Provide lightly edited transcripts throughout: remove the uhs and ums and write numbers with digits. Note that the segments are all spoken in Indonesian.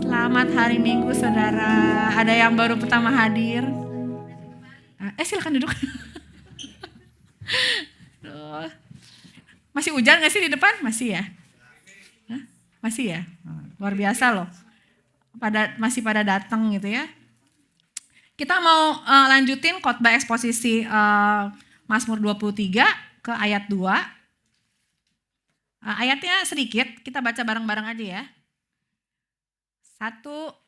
Selamat hari Minggu saudara. Ada yang baru pertama hadir? Silakan duduk. Masih hujan gak sih di depan? Masih ya? Masih ya? Luar biasa loh. Masih pada datang gitu ya. Kita mau lanjutin khotbah eksposisi Mazmur 23 ke ayat 2. Ayatnya sedikit, kita baca bareng-bareng aja ya. 1,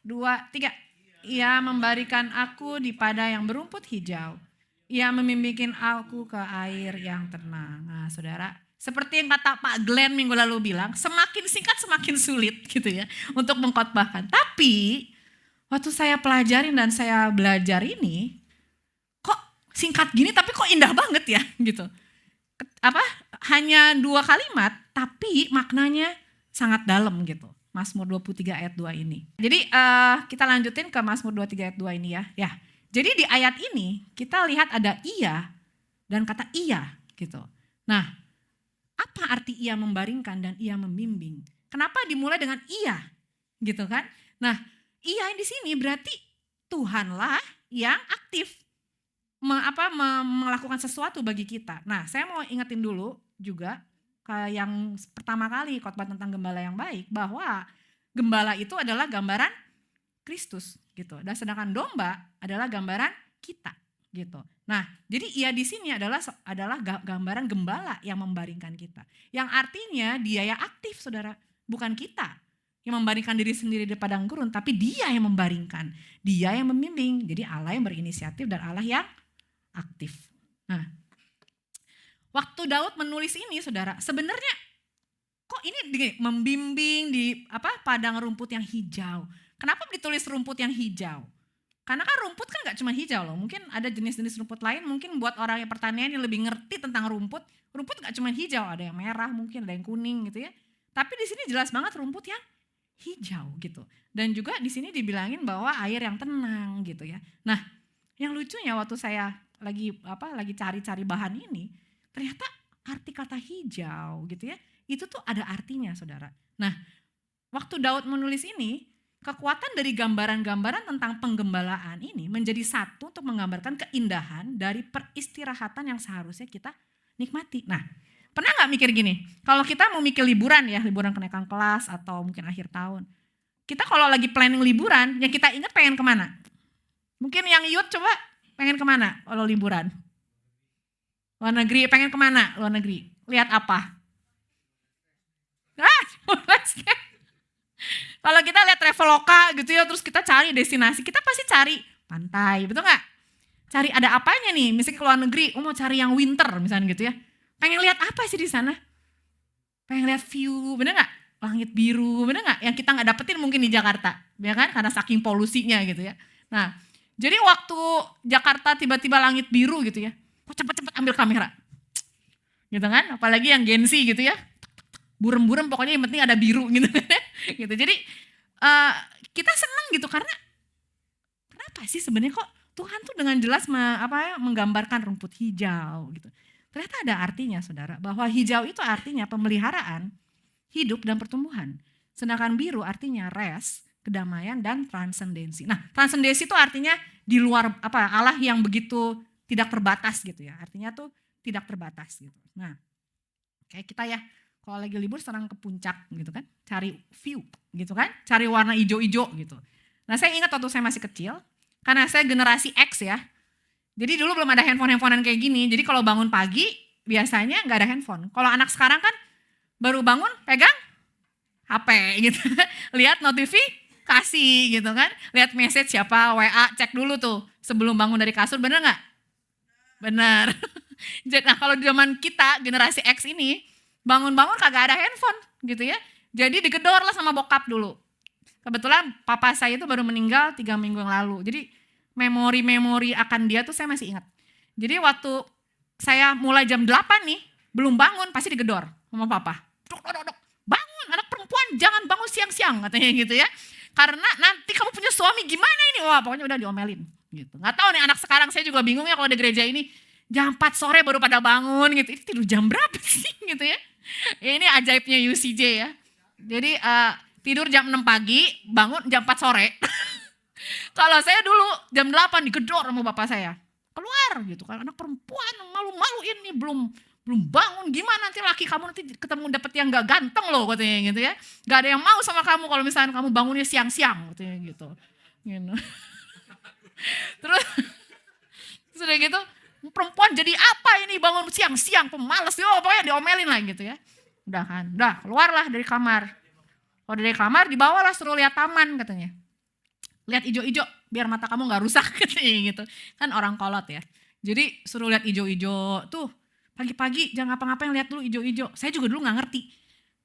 2, 3. Ia memberikan aku di padang yang berumput hijau. Ia membimbing aku ke air yang tenang. Nah saudara, seperti yang kata Pak Glenn minggu lalu bilang, semakin singkat semakin sulit gitu ya untuk mengkhotbahkan. Tapi waktu saya pelajarin dan saya belajar ini, kok singkat gini tapi kok indah banget ya gitu. Hanya 2 kalimat tapi maknanya sangat dalam gitu. Mazmur 23 ayat 2 ini. Jadi kita lanjutin ke Mazmur 23 ayat 2 ini ya. Jadi di ayat ini kita lihat ada ia dan kata iya gitu. Nah, apa arti ia membaringkan dan ia membimbing? Kenapa dimulai dengan ia gitu kan? Nah, ia di sini berarti Tuhanlah yang aktif melakukan sesuatu bagi kita. Nah, saya mau ingetin dulu juga yang pertama kali khotbah tentang gembala yang baik, bahwa gembala itu adalah gambaran Kristus gitu. Dan sedangkan domba adalah gambaran kita gitu. Nah, jadi ia di sini adalah gambaran gembala yang membaringkan kita. Yang artinya dia yang aktif saudara, bukan kita yang membaringkan diri sendiri di padang gurun, tapi dia yang membaringkan, dia yang membimbing. Jadi Allah yang berinisiatif dan Allah yang aktif. Nah, waktu Daud menulis ini saudara, sebenarnya kok ini membimbing di padang rumput yang hijau. Kenapa ditulis rumput yang hijau? Karena kan rumput kan gak cuma hijau loh. Mungkin ada jenis-jenis rumput lain, mungkin buat orang yang pertanian yang lebih ngerti tentang rumput. Rumput gak cuma hijau, ada yang merah mungkin, ada yang kuning gitu ya. Tapi di sini jelas banget rumput yang hijau gitu. Dan juga di sini dibilangin bahwa air yang tenang gitu ya. Nah, yang lucunya waktu saya lagi cari-cari bahan ini, ternyata arti kata hijau gitu ya, itu tuh ada artinya saudara. Nah, waktu Daud menulis ini, kekuatan dari gambaran-gambaran tentang penggembalaan ini menjadi satu untuk menggambarkan keindahan dari peristirahatan yang seharusnya kita nikmati. Nah, pernah gak mikir gini, kalau kita mau mikir liburan ya, liburan kenaikan kelas atau mungkin akhir tahun, kita kalau lagi planning liburan, yang kita ingat pengen kemana? Mungkin yang youth coba pengen kemana kalau liburan? Luar negeri, pengen kemana luar negeri? Lihat apa? Kalau kita lihat Traveloka gitu ya, terus kita cari destinasi, kita pasti cari pantai, betul gak? Cari ada apanya nih, misalnya ke luar negeri, mau cari yang winter misalnya gitu ya. Pengen lihat apa sih di sana? Pengen lihat view, bener gak? Langit biru, bener gak? Yang kita gak dapetin mungkin di Jakarta, ya kan? Karena saking polusinya gitu ya. Nah, jadi waktu Jakarta tiba-tiba langit biru gitu ya, cepet-cepet ambil kamera. Gitu kan? Apalagi yang Gen Z gitu ya. Burem-burem pokoknya yang penting ada biru gitu. Gitu. Jadi kita senang gitu karena kenapa sih sebenarnya kok Tuhan tuh dengan jelas menggambarkan rumput hijau gitu. Ternyata ada artinya saudara, bahwa hijau itu artinya pemeliharaan, hidup dan pertumbuhan. Sedangkan biru artinya rest, kedamaian dan transendensi. Nah, transendensi itu artinya di luar Allah yang begitu tidak terbatas gitu ya. Artinya tuh tidak terbatas gitu. Nah, kayak kita ya kalau lagi libur serang ke puncak gitu kan, cari view gitu kan, cari warna hijau-hijau gitu. Nah saya ingat waktu saya masih kecil, karena saya generasi X ya, jadi dulu belum ada handphone-handphonean kayak gini, jadi kalau bangun pagi biasanya gak ada handphone. Kalau anak sekarang kan baru bangun pegang HP gitu, lihat notifikasi gitu kan, lihat message siapa, WA, cek dulu tuh sebelum bangun dari kasur, bener gak? Bener. Nah kalau di zaman kita generasi X ini, bangun-bangun kagak ada handphone gitu ya. Jadi digedor lah sama bokap dulu. Kebetulan papa saya itu baru meninggal 3 minggu yang lalu. Jadi memori-memori akan dia tuh saya masih ingat. Jadi waktu saya mulai jam 8 nih, belum bangun pasti digedor sama papa. Dok, bangun anak perempuan jangan bangun siang-siang katanya gitu ya. Karena nanti kamu punya suami gimana ini? Wah pokoknya udah diomelin gitu. Gak tahu nih anak sekarang saya juga bingung ya kalau di gereja ini. Jam 4 sore baru pada bangun gitu. Itu tidur jam berapa sih gitu ya. Ini ajaibnya UCJ ya. Jadi Tidur jam 6 pagi, bangun jam 4 sore. Kalau saya dulu jam 8 digedor sama bapak saya. Keluar gitu kan, anak perempuan malu-maluin nih, belum bangun, gimana nanti laki kamu nanti ketemu dapet yang gak ganteng loh katanya gitu ya. Gak ada yang mau sama kamu kalau misalnya kamu bangunnya siang-siang katanya gitu. Terus sudah gitu, perempuan jadi apa ini bangun siang-siang, pemalas, pokoknya diomelin lah gitu ya. Udah keluarlah dari kamar. Kalau dari kamar dibawalah suruh lihat taman katanya. Lihat ijo-ijo biar mata kamu gak rusak katanya gitu. Kan orang kolot ya. Jadi suruh lihat ijo-ijo tuh, pagi-pagi jangan ngapa-ngapain, lihat dulu ijo-ijo. Saya juga dulu gak ngerti.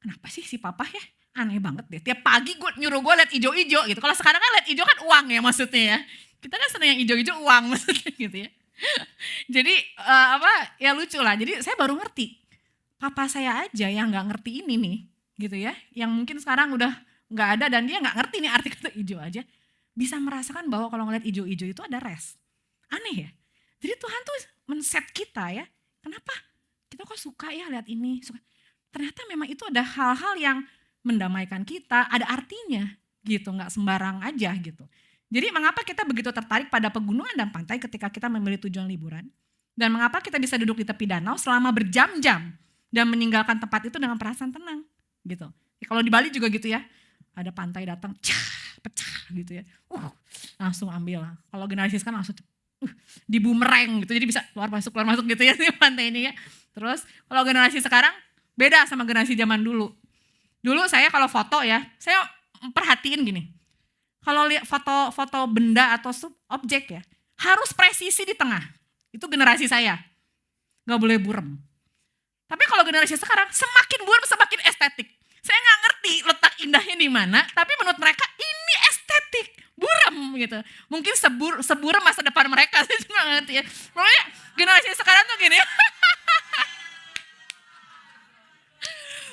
Kenapa sih si papa ya? Aneh banget deh. Tiap pagi nyuruh gue lihat ijo-ijo gitu. Kalau sekarang kan lihat ijo kan uang ya maksudnya ya. Kita kan seneng yang ijo-ijo uang maksudnya gitu ya. Jadi ya lucu lah. Jadi saya baru ngerti. Papa saya aja yang gak ngerti ini nih gitu ya. Yang mungkin sekarang udah gak ada dan dia gak ngerti nih arti kata ijo aja. Bisa merasakan bahwa kalau ngeliat ijo-ijo itu ada rest. Aneh ya. Jadi Tuhan tuh men-set kita ya. Kenapa? Kita kok suka ya lihat ini. Ternyata memang itu ada hal-hal yang mendamaikan kita. Ada artinya gitu. Gak sembarang aja gitu. Jadi mengapa kita begitu tertarik pada pegunungan dan pantai ketika kita memilih tujuan liburan. Dan mengapa kita bisa duduk di tepi danau selama berjam-jam. Dan meninggalkan tempat itu dengan perasaan tenang gitu. Ya, kalau di Bali juga gitu ya. Ada pantai datang, pecah gitu ya. Langsung ambil. Kalau generasi sekarang langsung di bumerang gitu. Jadi bisa keluar masuk gitu ya di pantai ini ya. Terus kalau generasi sekarang beda sama generasi zaman dulu. Dulu saya kalau foto ya, saya perhatiin gini. Kalau lihat foto benda atau objek ya, harus presisi di tengah. Itu generasi saya. Gak boleh burem. Tapi kalau generasi sekarang semakin burem semakin estetik. Saya gak ngerti letak indahnya di mana, tapi menurut mereka ini estetik, buram gitu. Mungkin seburam masa depan mereka, saya juga gak ngerti ya. Pokoknya generasi sekarang tuh gini.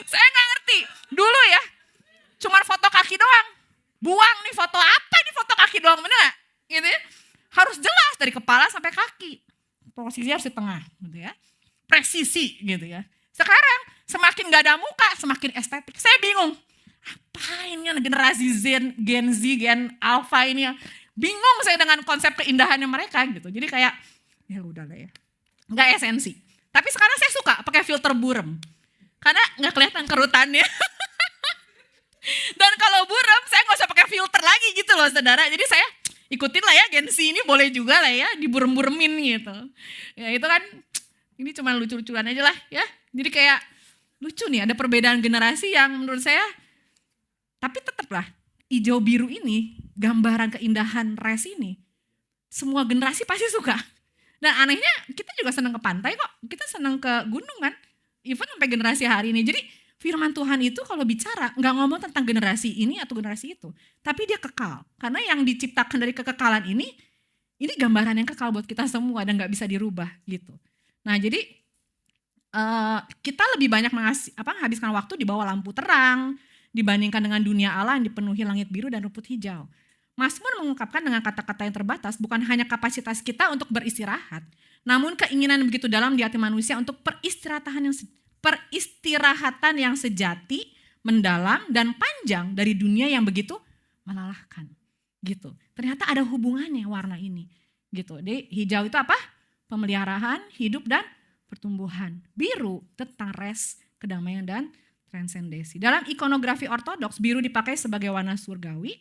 Saya gak ngerti, dulu ya cuma foto kaki doang. Buang nih foto apa ini foto kaki doang, bener gak? Gitu ya. Harus jelas dari kepala sampai kaki. Posisinya harus di tengah gitu ya. Presisi gitu ya. Sekarang semakin gak ada muka, semakin estetik. Saya bingung, apa ini generasi Gen Z, Gen Alpha ini ya. Bingung saya dengan konsep keindahannya mereka gitu. Jadi kayak, ya udahlah ya. Gak esensi. Tapi sekarang saya suka pakai filter buram. Karena gak kelihatan kerutannya. Dan kalau buram, saya gak usah pakai filter lagi gitu loh saudara. Jadi saya ikutin lah ya Gen Z ini boleh juga lah ya, diburem-buremin gitu. Ya itu kan, ini cuma lucu-lucuan aja lah ya. Jadi kayak lucu nih ada perbedaan generasi yang menurut saya, tapi tetaplah hijau biru ini, gambaran keindahan res ini, semua generasi pasti suka. Dan anehnya kita juga senang ke pantai kok, kita senang ke gunung kan, even sampai generasi hari ini. Jadi firman Tuhan itu kalau bicara gak ngomong tentang generasi ini atau generasi itu, tapi dia kekal. Karena yang diciptakan dari kekekalan ini gambaran yang kekal buat kita semua dan gak bisa dirubah gitu. Nah jadi kita lebih banyak menghabiskan waktu di bawah lampu terang dibandingkan dengan dunia Allah yang dipenuhi langit biru dan rumput hijau. Mazmur mengungkapkan dengan kata-kata yang terbatas bukan hanya kapasitas kita untuk beristirahat, namun keinginan begitu dalam di hati manusia untuk peristirahatan yang sejati, mendalam dan panjang dari dunia yang begitu melelahkan. Gitu. Ternyata ada hubungannya warna ini. Gitu. Jadi hijau itu apa? Pemeliharaan, hidup dan pertumbuhan. Biru tentang rest, kedamaian dan transendensi. Dalam ikonografi ortodoks, biru dipakai sebagai warna surgawi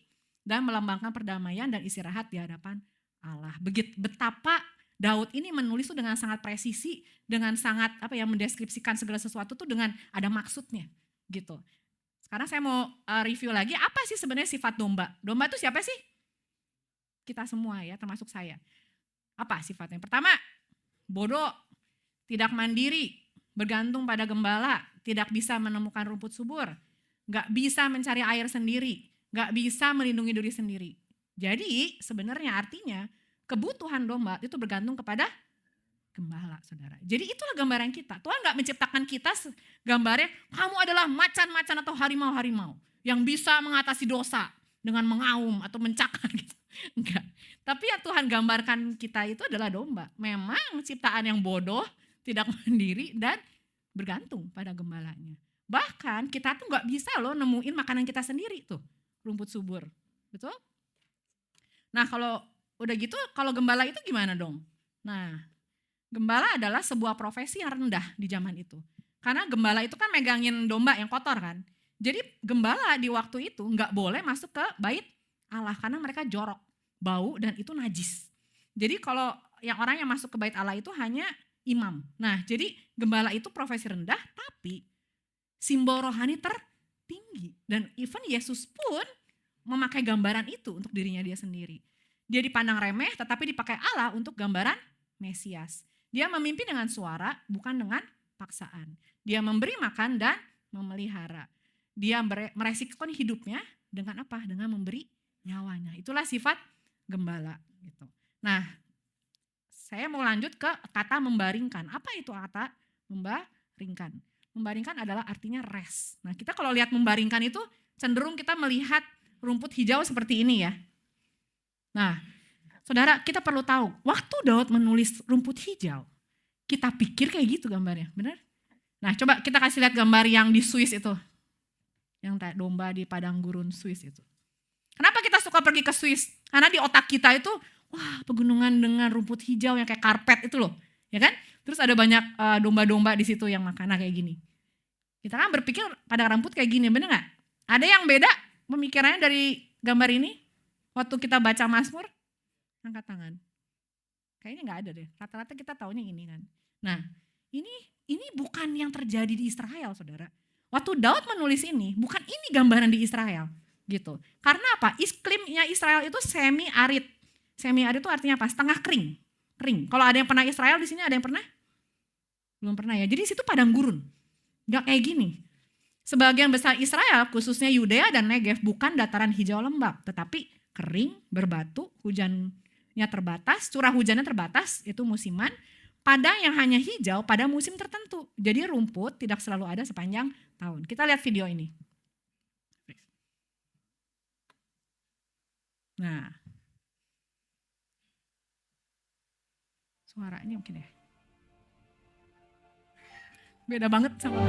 dan melambangkan perdamaian dan istirahat di hadapan Allah. Betapa Daud ini menulis itu dengan sangat presisi, dengan sangat mendeskripsikan segala sesuatu tuh dengan ada maksudnya gitu. Sekarang saya mau review lagi apa sih sebenarnya sifat domba. Domba itu siapa sih? Kita semua ya, termasuk saya. Apa sifatnya? Pertama, bodoh, tidak mandiri, bergantung pada gembala, tidak bisa menemukan rumput subur, gak bisa mencari air sendiri, gak bisa melindungi diri sendiri. Jadi sebenarnya artinya kebutuhan domba itu bergantung kepada gembala, saudara. Jadi itulah gambaran kita. Tuhan gak menciptakan kita gambarnya kamu adalah macan-macan atau harimau-harimau yang bisa mengatasi dosa dengan mengaum atau mencakar gitu. Enggak. Tapi yang Tuhan gambarkan kita itu adalah domba. Memang ciptaan yang bodoh, tidak mandiri dan bergantung pada gembalanya. Bahkan kita tuh nggak bisa loh nemuin makanan kita sendiri tuh, rumput subur. Betul? Nah kalau udah gitu, kalau gembala itu gimana dong? Nah, gembala adalah sebuah profesi yang rendah di zaman itu. Karena gembala itu kan megangin domba yang kotor kan. Jadi gembala di waktu itu nggak boleh masuk ke bait Allah karena mereka jorok, bau dan itu najis. Jadi kalau orang yang masuk ke bait Allah itu hanya imam. Nah jadi gembala itu profesi rendah tapi simbol rohani tertinggi. Dan even Yesus pun memakai gambaran itu untuk dirinya dia sendiri. Dia dipandang remeh tetapi dipakai Allah untuk gambaran Mesias. Dia memimpin dengan suara bukan dengan paksaan. Dia memberi makan dan memelihara. Dia meresikokan hidupnya dengan apa? Dengan memberi nyawanya. Itulah sifat gembala gitu. Nah, saya mau lanjut ke kata membaringkan. Apa itu kata membaringkan? Membaringkan adalah artinya rest. Nah, kita kalau lihat membaringkan itu cenderung kita melihat rumput hijau seperti ini ya. Nah, saudara, kita perlu tahu, waktu Daud menulis rumput hijau, kita pikir kayak gitu gambarnya, benar? Nah, coba kita kasih lihat gambar yang di Swiss itu. Yang domba di padang gurun Swiss itu. Kenapa kita suka pergi ke Swiss? Karena di otak kita itu, wah pegunungan dengan rumput hijau yang kayak karpet itu loh. Ya kan? Terus ada banyak domba-domba di situ yang makan kayak gini. Kita kan berpikir padang rumput kayak gini, benar gak? Ada yang beda pemikirannya dari gambar ini? Waktu kita baca Mazmur, angkat tangan. Kayaknya gak ada deh, rata-rata kita taunya ini kan. Nah, ini bukan yang terjadi di Israel, saudara. Waktu Daud menulis ini, bukan ini gambaran di Israel gitu. Karena apa? Iklimnya Israel itu semi arid. Semi arid itu artinya apa? Setengah kering. Kering. Kalau ada yang pernah Israel di sini, ada yang pernah? Belum pernah ya. Jadi di situ padang gurun. Gak kayak gini. Sebagian besar Israel, khususnya Yudea dan Negev, bukan dataran hijau lembab, tetapi kering, berbatu, hujannya terbatas, curah hujannya terbatas, itu musiman. Padang yang hanya hijau pada musim tertentu. Jadi rumput tidak selalu ada sepanjang tahun. Kita lihat video ini. Nah, suaranya mungkin ya. Beda banget sama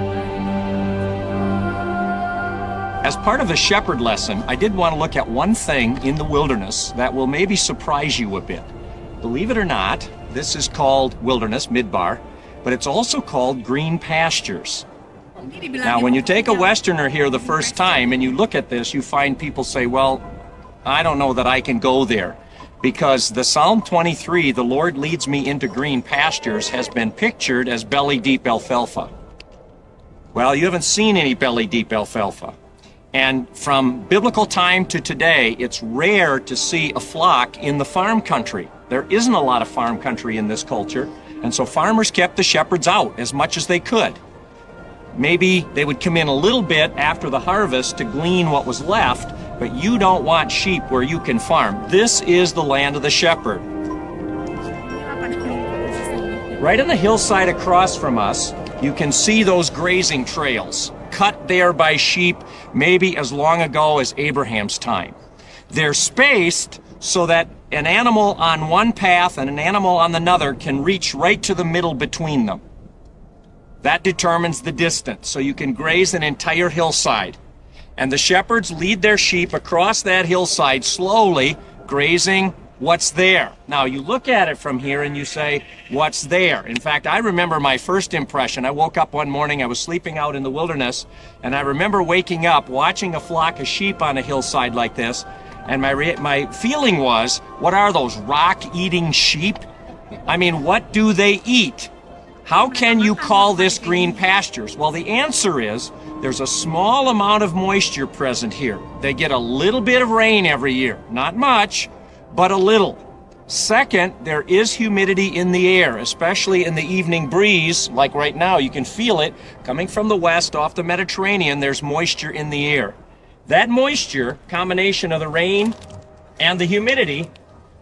As part of the shepherd lesson, I did want to look at one thing in the wilderness that will maybe surprise you a bit. Believe it or not, this is called wilderness, midbar, but it's also called green pastures. Now, when you take a Westerner here the first time and you look at this, you find people say, well, I don't know that I can go there. Because the Psalm 23, the Lord leads me into green pastures, has been pictured as belly-deep alfalfa. Well, you haven't seen any belly-deep alfalfa. And from biblical time to today, it's rare to see a flock in the farm country. There isn't a lot of farm country in this culture, and so farmers kept the shepherds out as much as they could. Maybe they would come in a little bit after the harvest to glean what was left, but you don't want sheep where you can farm. This is the land of the shepherd. Right on the hillside across from us, you can see those grazing trails, cut there by sheep maybe as long ago as Abraham's time. They're spaced so that an animal on one path and an animal on another can reach right to the middle between them. That determines the distance, so you can graze an entire hillside. And the shepherds lead their sheep across that hillside slowly, grazing what's there. Now, you look at it from here and you say, what's there? In fact, I remember my first impression. I woke up one morning, I was sleeping out in the wilderness, and I remember waking up, watching a flock of sheep on a hillside like this, and my feeling was, what are those, rock-eating sheep? I mean, what do they eat? How can you call this green pastures? Well, the answer is, there's a small amount of moisture present here. They get a little bit of rain every year. Not much, but a little. Second, there is humidity in the air, especially in the evening breeze, like right now, you can feel it coming from the west off the Mediterranean. There's moisture in the air. That moisture, combination of the rain and the humidity,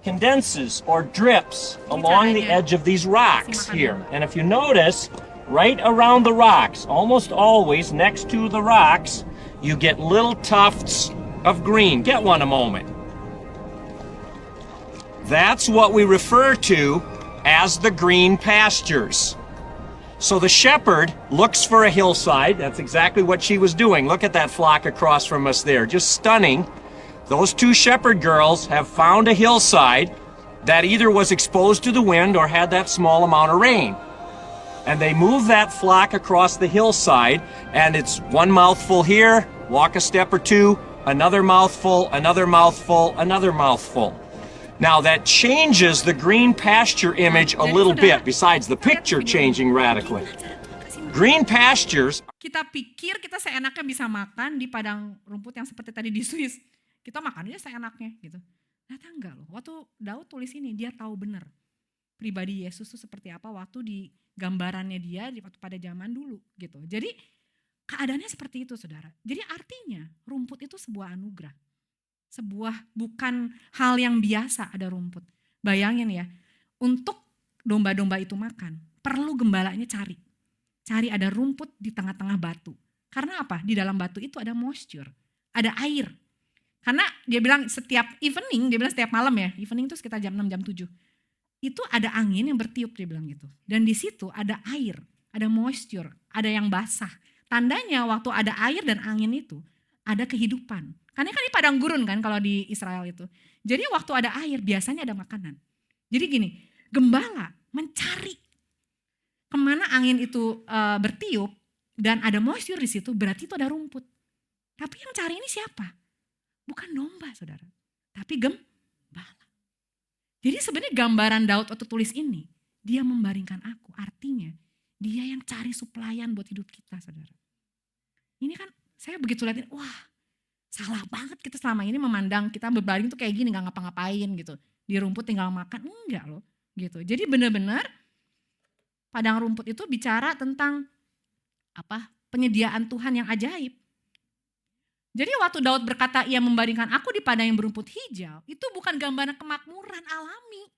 condenses or drips along the edge of these rocks here. And if you notice, right around the rocks, almost always next to the rocks, you get little tufts of green. Get one a moment. That's what we refer to as the green pastures. So the shepherd looks for a hillside. That's exactly what she was doing. Look at that flock across from us there. Just stunning. Those two shepherd girls have found a hillside that either was exposed to the wind or had that small amount of rain. And they move that flock across the hillside, and it's one mouthful here, walk a step or two, another mouthful, another mouthful, another mouthful. Now that changes the green pasture image a little bit, besides the picture changing radically. Green pastures. Kita pikir kita seenaknya bisa makan di padang rumput yang seperti tadi di Swiss. Kita makan aja seenaknya gitu. Ternyata enggak loh. Waktu Daud tulis ini, dia tahu benar pribadi Yesus itu seperti apa waktu di gambarannya dia waktu pada zaman dulu gitu. Jadi keadaannya seperti itu, saudara. Jadi artinya rumput itu sebuah anugerah. Bukan hal yang biasa ada rumput. Bayangin ya, untuk domba-domba itu makan, perlu gembalanya cari ada rumput di tengah-tengah batu. Karena apa? Di dalam batu itu ada moisture, ada air. Karena dia bilang setiap malam ya, evening itu sekitar jam 6, jam 7. Itu ada angin yang bertiup, dia bilang gitu. Dan di situ ada air, ada moisture, ada yang basah. Tandanya waktu ada air dan angin itu, ada kehidupan. Karena kan di padang gurun kan kalau di Israel itu. Jadi waktu ada air biasanya ada makanan. Jadi gini, gembala mencari kemana angin itu bertiup dan ada moisture di situ, berarti itu ada rumput. Tapi yang cari ini siapa? Bukan domba, saudara. Tapi gembala. Jadi sebenarnya gambaran Daud waktu tulis ini, dia membaringkan aku. Artinya dia yang cari suplaian buat hidup kita, saudara. Ini kan saya begitu lihatin, wah, salah banget kita selama ini memandang kita berbaring tuh kayak gini, gak ngapa-ngapain gitu. Di rumput tinggal makan, enggak loh gitu. Jadi benar-benar padang rumput itu bicara tentang penyediaan Tuhan yang ajaib. Jadi waktu Daud berkata ia membaringkan aku di padang yang berumput hijau, itu bukan gambaran kemakmuran alami.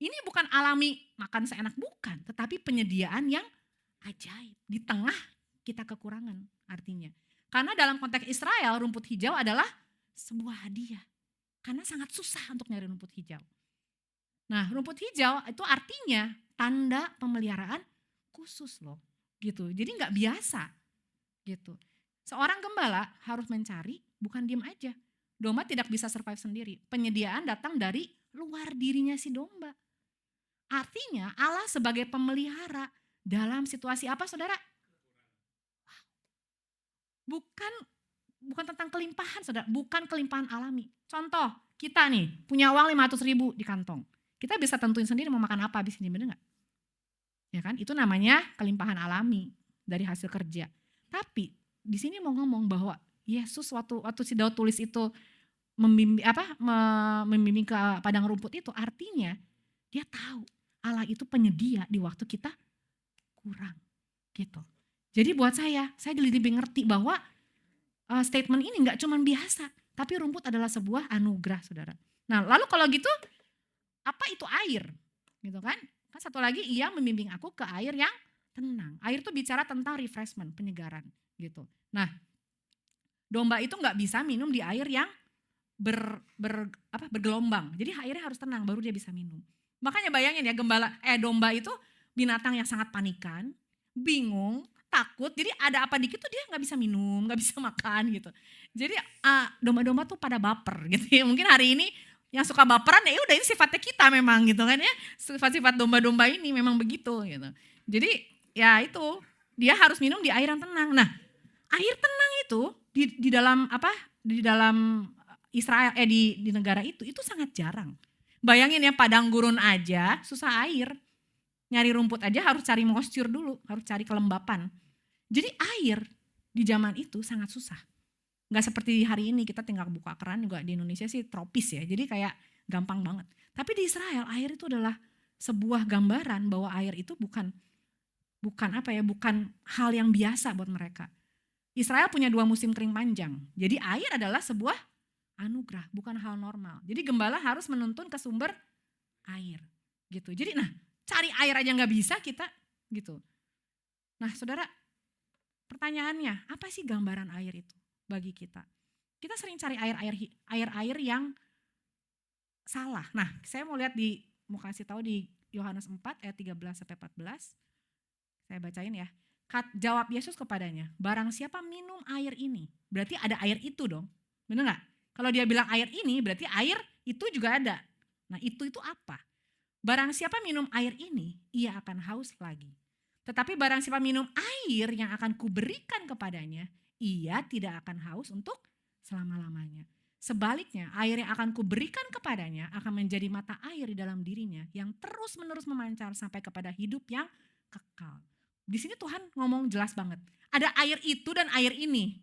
Ini bukan alami makan seenak, bukan. Tetapi penyediaan yang ajaib di tengah kita kekurangan artinya. Karena dalam konteks Israel rumput hijau adalah sebuah hadiah. Karena sangat susah untuk nyari rumput hijau. Nah rumput hijau itu artinya tanda pemeliharaan khusus loh gitu. Jadi gak biasa gitu. Seorang gembala harus mencari, bukan diem aja. Domba tidak bisa survive sendiri. Penyediaan datang dari luar dirinya si domba. Artinya Allah sebagai pemelihara dalam situasi apa, saudara? Bukan tentang kelimpahan, saudara. Bukan kelimpahan alami. Contoh, kita nih punya uang 500.000 di kantong. Kita bisa tentuin sendiri mau makan apa habis ini, bener gak? Ya kan? Itu namanya kelimpahan alami dari hasil kerja. Tapi di sini mau ngomong bahwa Yesus waktu si Daud tulis itu membimbing ke padang rumput itu, artinya dia tahu Allah itu penyedia di waktu kita kurang gitu. Jadi buat saya lebih ngerti bahwa statement ini gak cuma biasa, tapi rumput adalah sebuah anugerah, saudara. Nah lalu kalau gitu, apa itu air? Gitu kan? Kan satu lagi, ia membimbing aku ke air yang tenang. Air itu bicara tentang refreshment, penyegaran gitu. Nah domba itu gak bisa minum di air yang bergelombang. Jadi airnya harus tenang, baru dia bisa minum. Makanya bayangin ya, domba itu binatang yang sangat panikan, bingung, takut, jadi ada apa dikit tuh dia gak bisa minum, gak bisa makan gitu. Jadi domba-domba tuh pada baper gitu ya. Mungkin hari ini yang suka baperan ya udah, ini sifatnya kita memang gitu kan ya. Sifat-sifat domba-domba ini memang begitu gitu. Jadi ya itu, dia harus minum di air yang tenang. Nah air tenang itu di dalam Israel, di negara itu sangat jarang. Bayangin ya, padang gurun aja susah air. Nyari rumput aja harus cari moisture dulu, harus cari kelembapan. Jadi air di zaman itu sangat susah. Gak seperti hari ini kita tinggal buka keran, juga di Indonesia sih tropis ya. Jadi kayak gampang banget. Tapi di Israel air itu adalah sebuah gambaran bahwa air itu bukan hal yang biasa buat mereka. Israel punya 2 musim kering panjang. Jadi air adalah sebuah anugerah, bukan hal normal. Jadi gembala harus menuntun ke sumber air gitu. Jadi cari air aja gak bisa kita gitu. Nah saudara, pertanyaannya apa sih gambaran air itu bagi kita? Kita sering cari air yang salah. Nah saya mau kasih tahu di Yohanes 4 ayat 13-14. Saya bacain ya. Jawab Yesus kepadanya, barang siapa minum air ini, berarti ada air itu dong. Benar gak? Kalau dia bilang air ini, berarti air itu juga ada. Nah itu apa? Barang siapa minum air ini, ia akan haus lagi. Tetapi barang siapa minum air yang akan kuberikan kepadanya, ia tidak akan haus untuk selama-lamanya. Sebaliknya, air yang akan kuberikan kepadanya akan menjadi mata air di dalam dirinya yang terus-menerus memancar sampai kepada hidup yang kekal. Di sini Tuhan ngomong jelas banget. Ada air itu dan air ini.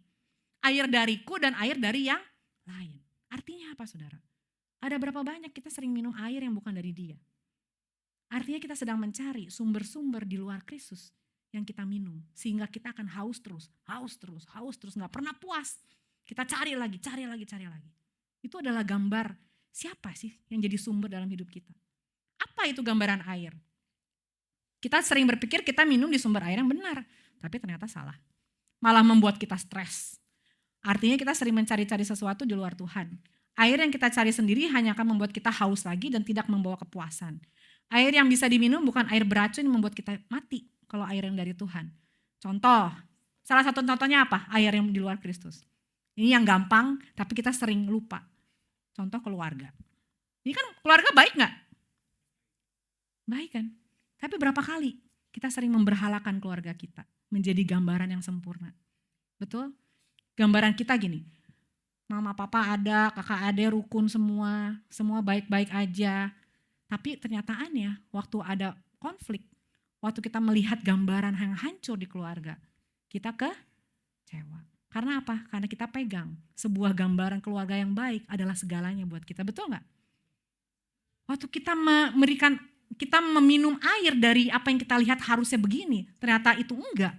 Air dariku dan air dari yang lain. Artinya apa saudara? Ada berapa banyak kita sering minum air yang bukan dari Dia. Artinya kita sedang mencari sumber-sumber di luar Kristus yang kita minum. Sehingga kita akan haus terus. Gak pernah puas. Kita cari lagi. Itu adalah gambar siapa sih yang jadi sumber dalam hidup kita. Apa itu gambaran air? Kita sering berpikir kita minum di sumber air yang benar, tapi ternyata salah. Malah membuat kita stres. Artinya kita sering mencari-cari sesuatu di luar Tuhan. Air yang kita cari sendiri hanya akan membuat kita haus lagi dan tidak membawa kepuasan. Air yang bisa diminum bukan air beracun yang membuat kita mati kalau air yang dari Tuhan. Contoh, salah satu contohnya apa? Air yang di luar Kristus. Ini yang gampang tapi kita sering lupa. Contoh keluarga. Ini kan keluarga baik gak? Baik kan? Tapi berapa kali kita sering memberhalakan keluarga kita menjadi gambaran yang sempurna. Betul? Gambaran kita gini, mama papa ada, kakak ada rukun semua baik-baik aja. Tapi kenyataannya waktu ada konflik, waktu kita melihat gambaran yang hancur di keluarga, kita kecewa. Karena apa? Karena kita pegang sebuah gambaran keluarga yang baik adalah segalanya buat kita. Betul gak? Waktu kita meminum air dari apa yang kita lihat harusnya begini, ternyata itu enggak.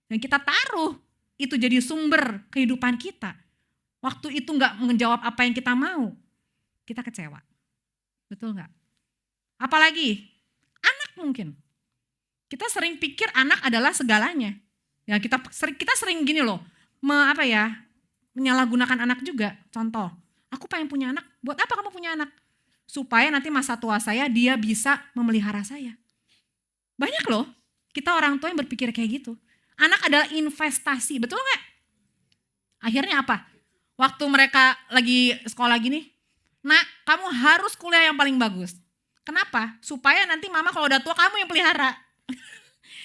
Dan kita taruh itu jadi sumber kehidupan kita. Waktu itu enggak menjawab apa yang kita mau, kita kecewa. Betul enggak? Apalagi anak mungkin. Kita sering pikir anak adalah segalanya. Ya kita sering gini loh, menyalahgunakan anak juga. Contoh, aku pengen punya anak, buat apa kamu punya anak? Supaya nanti masa tua saya dia bisa memelihara saya. Banyak loh kita orang tua yang berpikir kayak gitu. Anak adalah investasi, betul gak? Akhirnya apa? Waktu mereka lagi sekolah gini, nak kamu harus kuliah yang paling bagus. Kenapa? Supaya nanti mama kalau udah tua kamu yang pelihara.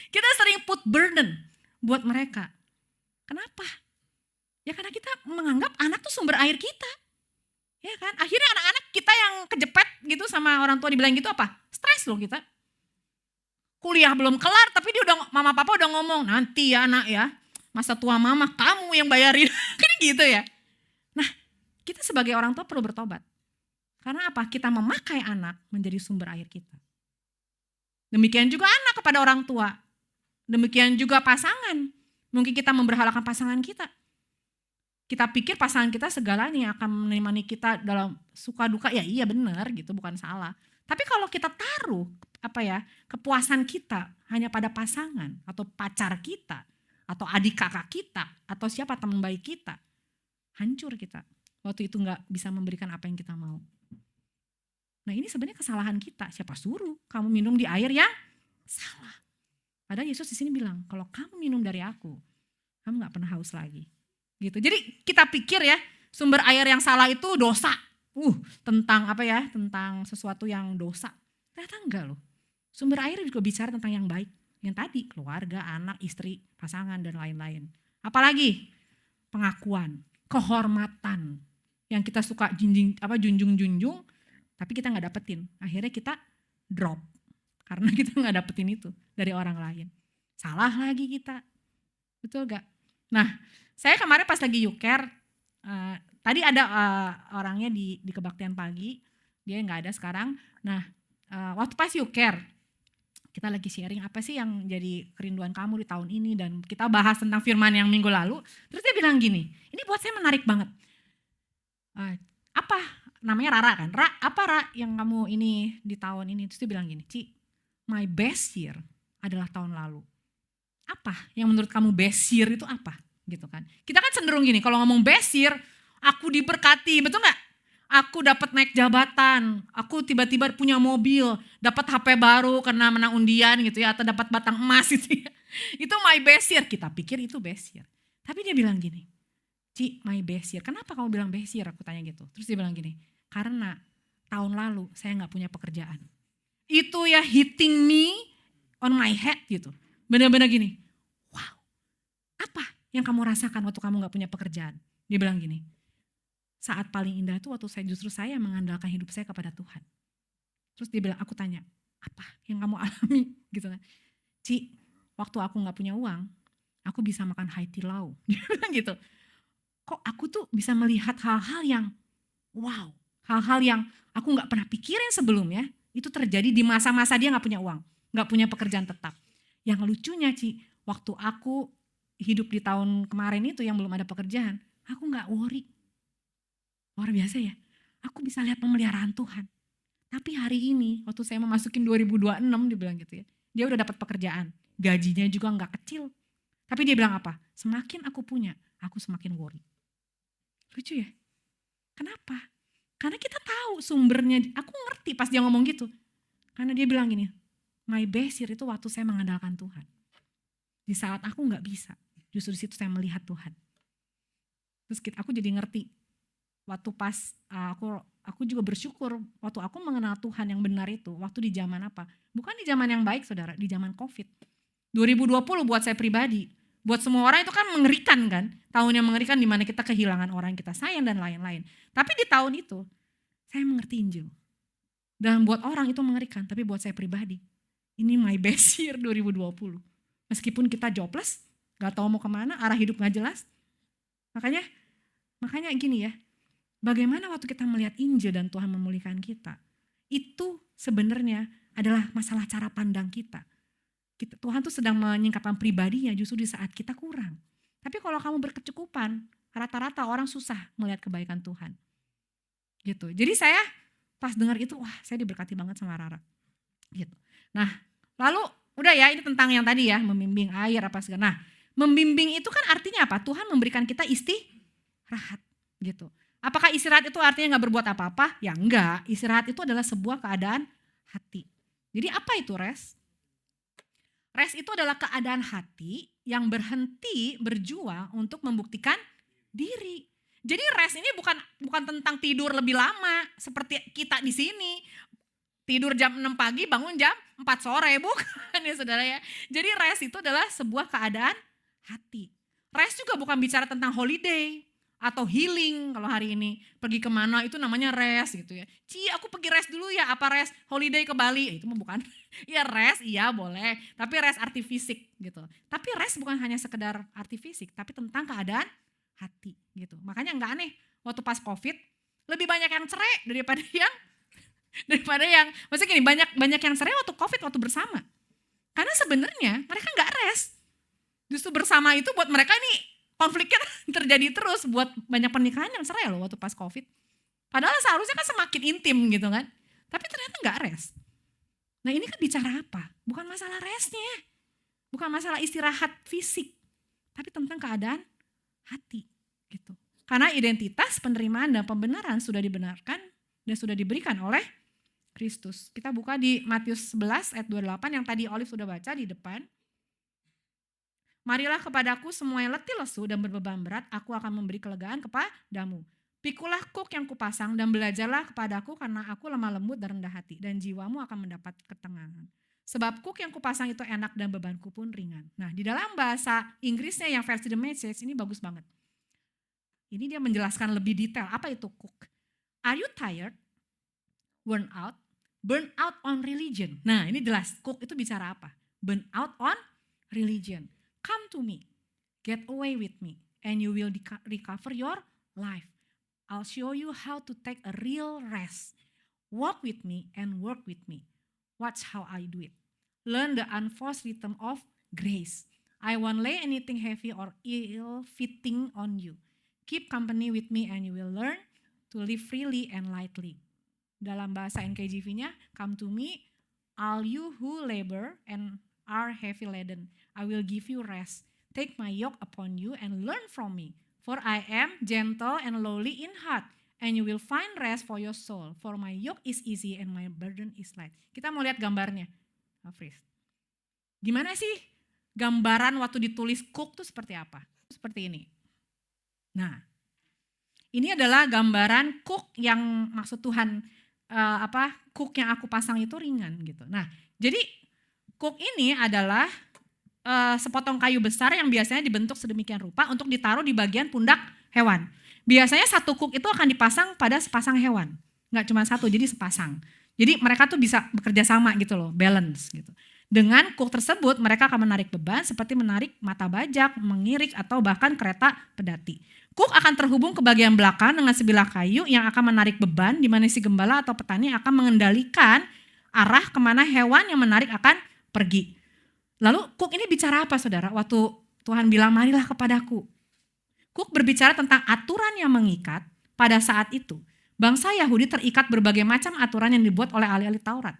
Kita sering put burden buat mereka. Kenapa? Ya karena kita menganggap anak tuh sumber air kita. Ya kan, akhirnya anak-anak kita yang kejepit gitu sama orang tua dibilang gitu apa? Stres loh kita. Kuliah belum kelar tapi mama papa udah ngomong, nanti ya anak ya, masa tua mama kamu yang bayarin. Kan gitu ya. Nah, kita sebagai orang tua perlu bertobat. Karena apa? Kita memakai anak menjadi sumber air kita. Demikian juga anak kepada orang tua. Demikian juga pasangan. Mungkin kita memberhalakan pasangan kita. Kita pikir pasangan kita segalanya akan menemani kita dalam suka duka, ya iya benar gitu, bukan salah. Tapi kalau kita taruh kepuasan kita hanya pada pasangan atau pacar kita atau adik kakak kita atau siapa teman baik kita, hancur kita. Waktu itu nggak bisa memberikan apa yang kita mau. Nah ini sebenarnya kesalahan kita. Siapa suruh kamu minum di air yang salah? Padahal Yesus di sini bilang, kalau kamu minum dari aku, kamu nggak pernah haus lagi. Gitu. Jadi kita pikir ya sumber air yang salah itu dosa. Tentang tentang sesuatu yang dosa. Ternyata enggak loh. Sumber air juga bicara tentang yang baik. Yang tadi keluarga, anak, istri, pasangan dan lain-lain. Apalagi pengakuan, kehormatan yang kita suka junjung-junjung tapi kita nggak dapetin. Akhirnya kita drop karena kita nggak dapetin itu dari orang lain. Salah lagi kita. Betul gak? Nah, saya kemarin pas lagi yuker, tadi ada orangnya di kebaktian pagi, dia nggak ada sekarang. Nah, waktu pas yuker, kita lagi sharing apa sih yang jadi kerinduan kamu di tahun ini, dan kita bahas tentang firman yang minggu lalu. Terus dia bilang gini, ini buat saya menarik banget. Apa namanya Rara kan? Apa yang kamu ini di tahun ini? Terus dia bilang gini, Ci, my best year adalah tahun lalu. Apa yang menurut kamu best year itu apa? Gitu kan. Kita kan cenderung gini, kalau ngomong best year, aku diberkati, betul gak? Aku dapat naik jabatan, aku tiba-tiba punya mobil, dapat HP baru karena menang undian gitu ya, atau dapat batang emas gitu ya. Itu my best year, kita pikir itu best year. Tapi dia bilang gini, Ci, my best year. Kenapa kamu bilang best year? Aku tanya gitu. Terus dia bilang gini, karena tahun lalu saya gak punya pekerjaan. Itu ya hitting me on my head gitu. Benar-benar gini, wow, apa yang kamu rasakan waktu kamu gak punya pekerjaan? Dia bilang gini, saat paling indah itu waktu saya mengandalkan hidup saya kepada Tuhan. Terus dia bilang, aku tanya, apa yang kamu alami? Gitu kan. Ci, waktu aku gak punya uang, aku bisa makan Hai Di Lao. Dia bilang gitu. Kok aku tuh bisa melihat hal-hal yang wow, hal-hal yang aku gak pernah pikirin sebelumnya, itu terjadi di masa-masa dia gak punya uang, gak punya pekerjaan tetap. Yang lucunya Ci, waktu aku hidup di tahun kemarin itu yang belum ada pekerjaan, aku gak worry. Luar biasa ya, aku bisa lihat pemeliharaan Tuhan. Tapi hari ini, waktu saya memasukin 2026, dia bilang gitu ya, dia udah dapat pekerjaan, gajinya juga gak kecil. Tapi dia bilang apa? Semakin aku punya, aku semakin worry. Lucu ya? Kenapa? Karena kita tahu sumbernya, aku ngerti pas dia ngomong gitu. Karena dia bilang gini, my best year itu waktu saya mengandalkan Tuhan. Di saat aku gak bisa, justru di situ saya melihat Tuhan. Terus aku jadi ngerti, waktu pas aku juga bersyukur waktu aku mengenal Tuhan yang benar itu, waktu di zaman apa? Bukan di zaman yang baik saudara, di zaman COVID. 2020 buat saya pribadi, buat semua orang itu kan mengerikan kan, tahun yang mengerikan di mana kita kehilangan orang yang kita sayang dan lain-lain. Tapi di tahun itu, saya mengerti Injil. Dan buat orang itu mengerikan, tapi buat saya pribadi, ini my best year 2020. Meskipun kita jobless, gak tahu mau kemana, arah hidup gak jelas. Makanya gini ya, bagaimana waktu kita melihat Injil dan Tuhan memulihkan kita, itu sebenarnya adalah masalah cara pandang kita. Tuhan tuh sedang menyingkapkan pribadinya justru di saat kita kurang. Tapi kalau kamu berkecukupan, rata-rata orang susah melihat kebaikan Tuhan. Gitu. Jadi saya pas dengar itu, wah saya diberkati banget sama Rara. Gitu. Nah lalu udah ya ini tentang yang tadi ya, membimbing air apa segala. Nah membimbing itu kan artinya apa? Tuhan memberikan kita istirahat gitu. Apakah istirahat itu artinya gak berbuat apa-apa? Ya enggak, istirahat itu adalah sebuah keadaan hati. Jadi apa itu rest? Rest itu adalah keadaan hati yang berhenti berjuang untuk membuktikan diri. Jadi rest ini bukan tentang tidur lebih lama seperti kita di sini. Tidur jam 6 pagi, bangun jam 4 sore, bukan ya saudara ya. Jadi rest itu adalah sebuah keadaan hati. Rest juga bukan bicara tentang holiday atau healing, kalau hari ini pergi kemana itu namanya rest gitu ya. Ci aku pergi rest dulu ya, apa rest holiday ke Bali, itu mah bukan. Ya rest iya boleh, tapi rest arti fisik gitu. Tapi rest bukan hanya sekedar arti fisik, tapi tentang keadaan hati gitu. Makanya gak aneh waktu pas COVID lebih banyak yang cerai daripada yang maksudnya gini, banyak yang cerai waktu COVID waktu bersama. Karena sebenarnya mereka gak rest. Justru bersama itu buat mereka ini konfliknya terjadi terus, buat banyak pernikahan yang cerai loh waktu pas COVID. Padahal seharusnya kan semakin intim gitu kan. Tapi ternyata gak rest. Nah ini kan bicara apa? Bukan masalah restnya. Bukan masalah istirahat fisik. Tapi tentang keadaan hati gitu. Karena identitas, penerimaan dan pembenaran sudah dibenarkan dan sudah diberikan oleh Kristus. Kita buka di Matius 11 ayat 28 yang tadi Olive sudah baca di depan. Marilah kepadaku semua yang letih lesu dan berbeban berat, aku akan memberi kelegaan kepadamu. Pikulah kuk yang kupasang dan belajarlah kepadaku karena aku lemah lembut dan rendah hati dan jiwamu akan mendapat ketenangan. Sebab kuk yang kupasang itu enak dan bebanku pun ringan. Nah di dalam bahasa Inggrisnya yang versi The Message ini bagus banget. Ini dia menjelaskan lebih detail apa itu kuk. Are you tired? Burn out? Burn out on religion. Nah ini jelas kuk itu bicara apa? Burn out on religion. Come to me, get away with me, and you will recover your life. I'll show you how to take a real rest. Walk with me and work with me. Watch how I do it. Learn the unforced rhythm of grace. I won't lay anything heavy or ill-fitting on you. Keep company with me and you will learn to live freely and lightly. Dalam bahasa NKJV-nya, come to me, all you who labor and are heavy laden. I will give you rest. Take my yoke upon you and learn from me. For I am gentle and lowly in heart, and you will find rest for your soul. For my yoke is easy and my burden is light. Kita mau lihat gambarnya. Hafiz. Gimana sih gambaran waktu ditulis cook itu seperti apa? Seperti ini. Nah, ini adalah gambaran cook yang maksud Tuhan cook yang aku pasang itu ringan gitu. Nah, jadi cook ini adalah sepotong kayu besar yang biasanya dibentuk sedemikian rupa untuk ditaruh di bagian pundak hewan. Biasanya satu cook itu akan dipasang pada sepasang hewan. Nggak cuma satu, jadi sepasang. Jadi mereka tuh bisa bekerja sama gitu loh, balance gitu. Dengan cook tersebut mereka akan menarik beban seperti menarik mata bajak, mengirik atau bahkan kereta pedati. Cook akan terhubung ke bagian belakang dengan sebilah kayu yang akan menarik beban di mana si gembala atau petani akan mengendalikan arah kemana hewan yang menarik akan pergi. Lalu Cook ini bicara apa saudara? Waktu Tuhan bilang marilah kepadaku. Cook berbicara tentang aturan yang mengikat pada saat itu. Bangsa Yahudi terikat berbagai macam aturan yang dibuat oleh ahli-ahli Taurat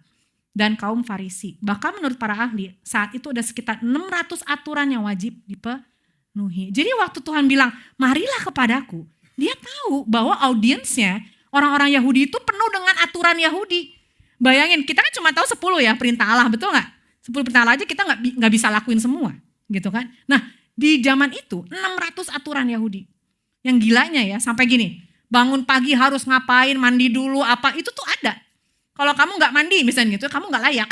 dan kaum Farisi. Bahkan menurut para ahli saat itu ada sekitar 600 aturan yang wajib dipenuhi. Jadi waktu Tuhan bilang marilah kepadaku, dia tahu bahwa audiensnya orang-orang Yahudi itu penuh dengan aturan Yahudi. Bayangin kita kan cuma tahu 10 ya perintah Allah, betul gak? 10 perintah Allah aja kita nggak bisa lakuin semua, gitu kan? Nah, di zaman itu 600 aturan Yahudi. Yang gilanya ya, sampai gini, bangun pagi harus ngapain, mandi dulu, apa itu tuh ada. Kalau kamu nggak mandi misalnya gitu, kamu nggak layak.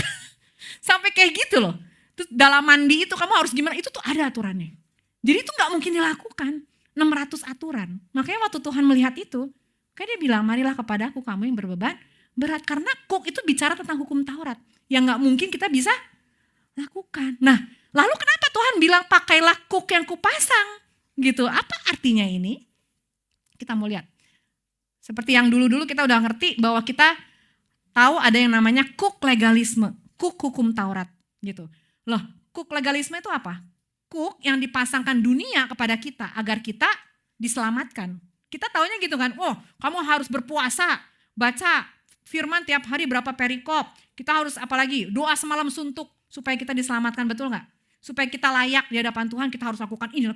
Sampai kayak gitu loh. Terus dalam mandi itu kamu harus gimana, itu tuh ada aturannya. Jadi itu nggak mungkin dilakukan, 600 aturan. Makanya waktu Tuhan melihat itu, kayak dia bilang, marilah kepadaku kamu yang berbeban berat. Karena Cook itu bicara tentang hukum Taurat, yang nggak mungkin kita bisa lakukan. Nah, lalu kenapa Tuhan bilang pakailah cook yang kupasang? Gitu. Apa artinya ini? Kita mau lihat. Seperti yang dulu-dulu kita udah ngerti bahwa kita tahu ada yang namanya cook legalisme, cook hukum Taurat gitu. Loh, cook legalisme itu apa? Cook yang dipasangkan dunia kepada kita agar kita diselamatkan. Kita taunya gitu kan, oh kamu harus berpuasa, baca firman tiap hari berapa perikop. Kita harus apalagi doa semalam suntuk supaya kita diselamatkan, betul gak? Supaya kita layak di hadapan Tuhan kita harus lakukan ini.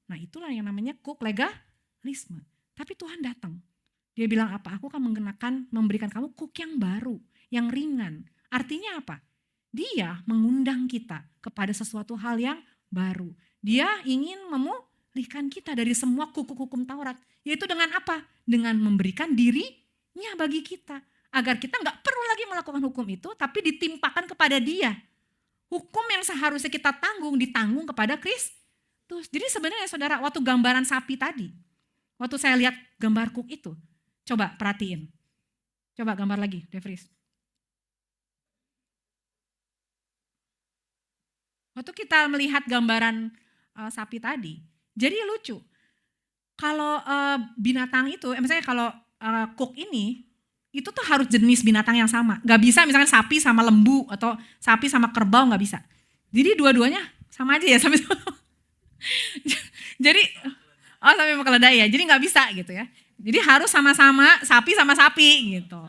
Nah itulah yang namanya cook legalisme. Tapi Tuhan datang. Dia bilang apa? Aku akan memberikan kamu cook yang baru, yang ringan. Artinya apa? Dia mengundang kita kepada sesuatu hal yang baru. Dia ingin memulihkan kita dari semua hukum Taurat. Yaitu dengan apa? Dengan memberikan dirinya bagi kita. Agar kita gak perlu lagi melakukan hukum itu, tapi ditimpakan kepada dia. Hukum yang seharusnya kita tanggung, ditanggung kepada Kristus. Jadi sebenarnya saudara, waktu gambaran sapi tadi, waktu saya lihat gambar Cook itu, coba perhatiin. Coba gambar lagi, Devris. Waktu kita melihat gambaran sapi tadi, jadi lucu. Kalau binatang itu, misalnya kalau Cook ini, itu tuh harus jenis binatang yang sama. Gak bisa misalkan sapi sama lembu atau sapi sama kerbau, gak bisa. Jadi dua-duanya sama aja ya. Jadi, sapi sama keledai ya. Jadi gak bisa gitu ya. Jadi harus sama-sama sapi sama sapi gitu.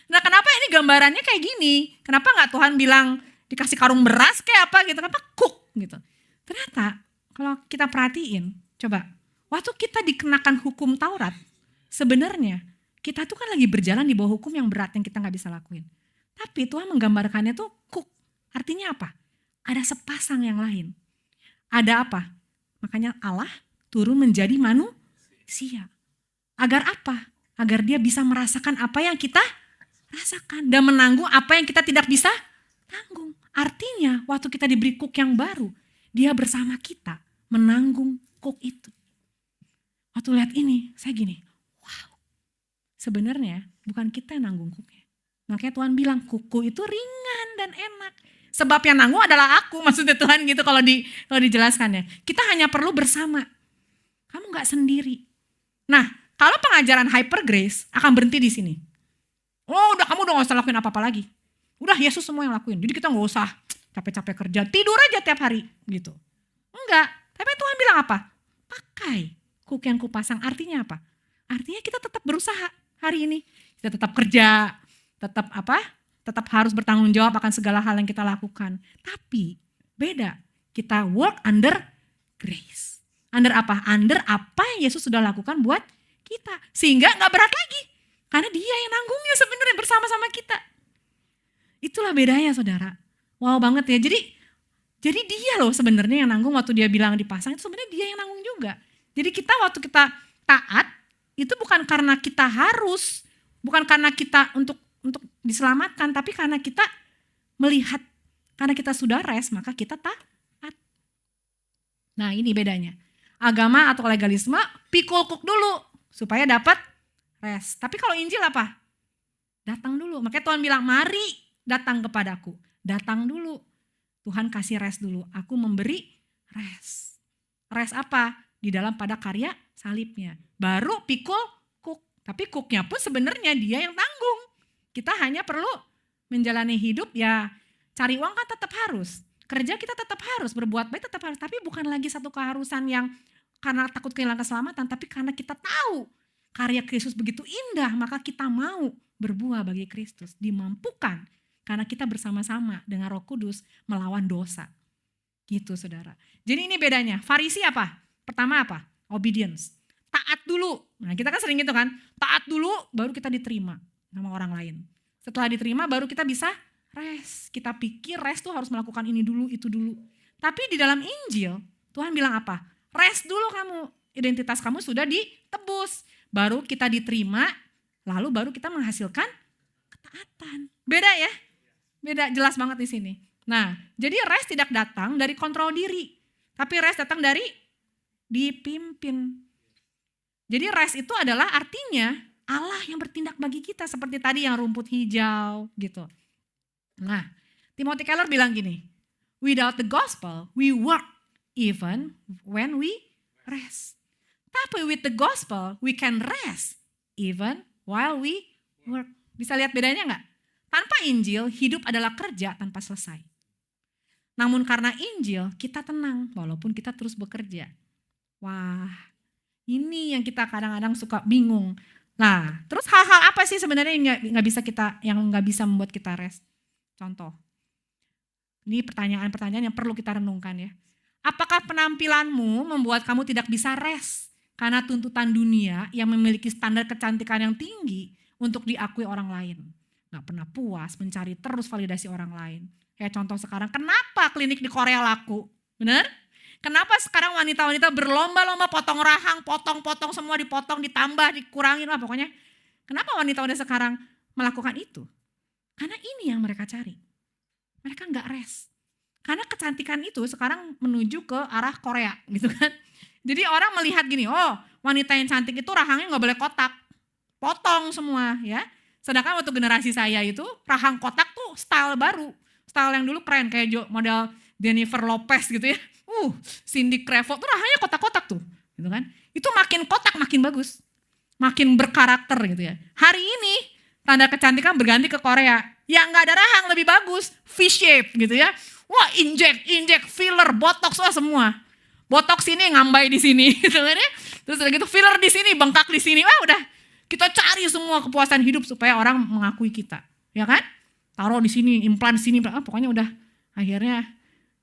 Nah kenapa ini gambarannya kayak gini? Kenapa gak Tuhan bilang dikasih karung beras kayak apa gitu. Kenapa cook gitu. Ternyata kalau kita perhatiin, coba. Waktu kita dikenakan hukum Taurat, sebenarnya kita tuh kan lagi berjalan di bawah hukum yang berat yang kita gak bisa lakuin. Tapi Tuhan menggambarkannya tuh cook. Artinya apa? Ada sepasang yang lain. Ada apa? Makanya Allah turun menjadi manusia. Agar apa? Agar dia bisa merasakan apa yang kita rasakan. Dan menanggung apa yang kita tidak bisa tanggung. Artinya waktu kita diberi cook yang baru, dia bersama kita menanggung cook itu. Waktu lihat ini, saya gini, sebenarnya bukan kita yang nanggung cooknya. Makanya Tuhan bilang kuku itu ringan dan enak. Sebab yang nanggung adalah aku, maksudnya Tuhan gitu kalau dijelaskannya. Kita hanya perlu bersama. Kamu gak sendiri. Nah, kalau pengajaran hyper grace akan berhenti di sini. Oh udah kamu udah gak usah lakuin apa-apa lagi. Udah Yesus semua yang lakuin. Jadi kita gak usah capek-capek kerja, tidur aja tiap hari gitu. Enggak, tapi Tuhan bilang apa? Pakai cook yang kupasang, artinya apa? Artinya kita tetap berusaha. Hari ini kita tetap kerja, tetap harus bertanggung jawab akan segala hal yang kita lakukan. Tapi beda, kita work under grace. Under apa? Under apa yang Yesus sudah lakukan buat kita. Sehingga gak berat lagi. Karena dia yang nanggungnya sebenarnya bersama-sama kita. Itulah bedanya saudara. Wow banget ya. Jadi dia loh sebenarnya yang nanggung waktu dia bilang dipasang, itu sebenarnya dia yang nanggung juga. Jadi kita waktu kita taat, itu bukan karena kita harus, bukan karena kita untuk diselamatkan, tapi karena kita melihat, karena kita sudah rest, maka kita taat. Nah ini bedanya. Agama atau legalisme, pikul kuk dulu, supaya dapat rest. Tapi kalau Injil apa? Datang dulu. Makanya Tuhan bilang, mari datang kepadaku. Datang dulu. Tuhan kasih rest dulu. Aku memberi rest. Rest apa? Di dalam pada karya salibnya. Baru pikul kuk. Tapi kuknya pun sebenarnya dia yang tanggung. Kita hanya perlu menjalani hidup ya, cari uang kan tetap harus. Kerja kita tetap harus, berbuat baik tetap harus. Tapi bukan lagi satu keharusan yang karena takut kehilangan keselamatan. Tapi karena kita tahu karya Kristus begitu indah, maka kita mau berbuah bagi Kristus. Dimampukan. Karena kita bersama-sama dengan Roh Kudus melawan dosa. Gitu saudara. Jadi ini bedanya. Farisi apa? Pertama apa? Obedience. Taat dulu. Nah kita kan sering gitu kan. Taat dulu baru kita diterima sama orang lain. Setelah diterima baru kita bisa rest. Kita pikir rest tuh harus melakukan ini dulu, itu dulu. Tapi di dalam Injil Tuhan bilang apa? Rest dulu kamu. Identitas kamu sudah ditebus. Baru kita diterima. Lalu baru kita menghasilkan ketaatan. Beda ya? Beda, jelas banget di sini. Nah, jadi rest tidak datang dari kontrol diri. Tapi rest datang dari dipimpin. Jadi rest itu adalah artinya Allah yang bertindak bagi kita. Seperti tadi yang rumput hijau gitu. Nah, Timothy Keller bilang gini. Without the gospel, we work even when we rest. Tapi with the gospel, we can rest even while we work. Bisa lihat bedanya gak? Tanpa Injil, hidup adalah kerja tanpa selesai. Namun karena Injil, kita tenang walaupun kita terus bekerja. Wah, ini yang kita kadang-kadang suka bingung. Nah, terus hal-hal apa sih sebenarnya yang nggak bisa membuat kita rest? Contoh, ini pertanyaan-pertanyaan yang perlu kita renungkan ya. Apakah penampilanmu membuat kamu tidak bisa rest? Karena tuntutan dunia yang memiliki standar kecantikan yang tinggi untuk diakui orang lain. Gak pernah puas, mencari terus validasi orang lain. Kayak contoh sekarang, kenapa klinik di Korea laku? Bener? Kenapa sekarang wanita-wanita berlomba-lomba potong rahang, potong-potong semua dipotong, ditambah, dikurangin lah pokoknya. Kenapa wanita-wanita sekarang melakukan itu? Karena ini yang mereka cari. Mereka gak rest. Karena kecantikan itu sekarang menuju ke arah Korea gitu kan. Jadi orang melihat gini, oh wanita yang cantik itu rahangnya gak boleh kotak. Potong semua ya. Sedangkan waktu generasi saya itu rahang kotak tuh style baru. Style yang dulu keren kayak model Jennifer Lopez gitu ya. Cindy Crawford tuh rahangnya kotak-kotak tuh. Gitu kan. Itu makin kotak makin bagus. Makin berkarakter gitu ya. Hari ini tanda kecantikan berganti ke Korea. Yang gak ada rahang lebih bagus. V-shape gitu ya. Wah injek, filler, botox wah semua. Botox sini ngambai di sini gitu kan ya. Terus gitu filler di sini, bengkak di sini. Wah udah. Kita cari semua kepuasan hidup supaya orang mengakui kita, ya kan? Taruh di sini, implan sini, pokoknya udah akhirnya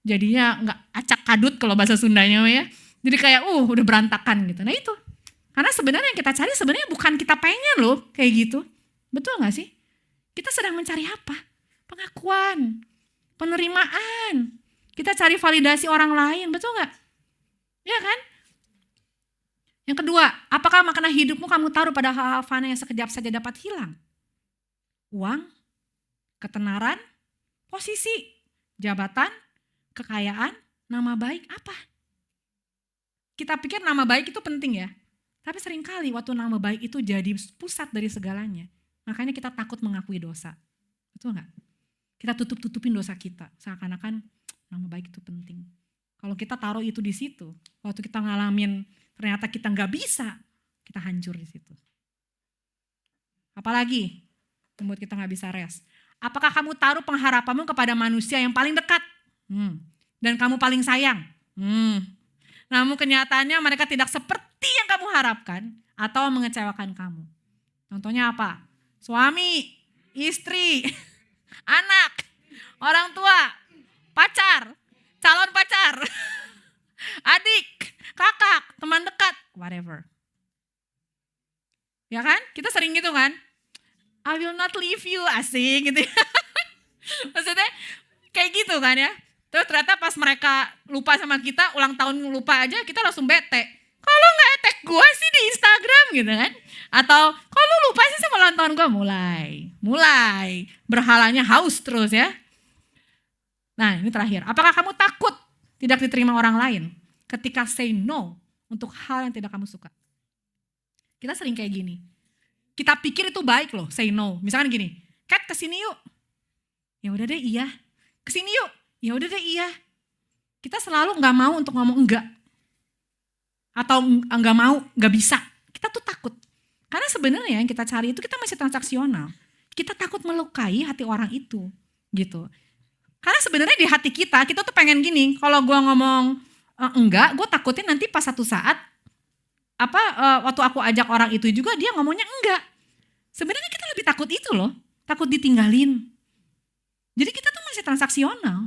jadinya nggak acak kadut kalau bahasa Sundanya ya. Jadi kayak udah berantakan gitu. Nah itu, karena sebenarnya yang kita cari sebenarnya bukan kita pengen loh kayak gitu, betul nggak sih? Kita sedang mencari apa? Pengakuan, penerimaan. Kita cari validasi orang lain, betul nggak? Ya kan? Yang kedua, apakah makna hidupmu kamu taruh pada hal-hal fana yang sekejap saja dapat hilang? Uang, ketenaran, posisi, jabatan, kekayaan, nama baik, apa? Kita pikir nama baik itu penting ya. Tapi seringkali waktu nama baik itu jadi pusat dari segalanya. Makanya kita takut mengakui dosa. Betul gak? Kita tutup-tutupin dosa kita. Seakan-akan nama baik itu penting. Kalau kita taruh itu di situ, waktu kita ngalamin ternyata kita nggak bisa, kita hancur di situ. Apalagi membuat kita nggak bisa rest. Apakah kamu taruh pengharapanmu kepada manusia yang paling dekat? Dan kamu paling sayang? Namun kenyataannya mereka tidak seperti yang kamu harapkan atau mengecewakan kamu. Contohnya apa? Suami, istri, anak, orang tua, pacar, calon pacar, adik, kakak, teman dekat, whatever. Ya kan? Kita sering gitu kan? I will not leave you, asik gitu ya. Maksudnya kayak gitu kan ya. Terus ternyata pas mereka lupa sama kita, ulang tahun lupa aja, kita langsung bete. Kalau nggak tag gue sih di Instagram gitu kan. Atau kalau lupa sih sama ulang tahun gue, mulai. Berhalanya haus terus ya. Nah ini terakhir, apakah kamu takut tidak diterima orang lain ketika say no untuk hal yang tidak kamu suka? Kita sering kayak gini. Kita pikir itu baik loh, say no. Misalkan gini, Kat kesini yuk. Ya udah deh iya. Kesini yuk. Ya udah deh iya. Kita selalu nggak mau untuk ngomong enggak. Atau nggak mau, nggak bisa. Kita tuh takut. Karena sebenarnya yang kita cari itu kita masih transaksional. Kita takut melukai hati orang itu, gitu. Karena sebenarnya di hati kita tuh pengen gini. Kalau gue ngomong enggak, gue takutnya nanti pas satu saat waktu aku ajak orang itu juga dia ngomongnya enggak. Sebenarnya kita lebih takut itu loh, takut ditinggalin. Jadi kita tuh masih transaksional.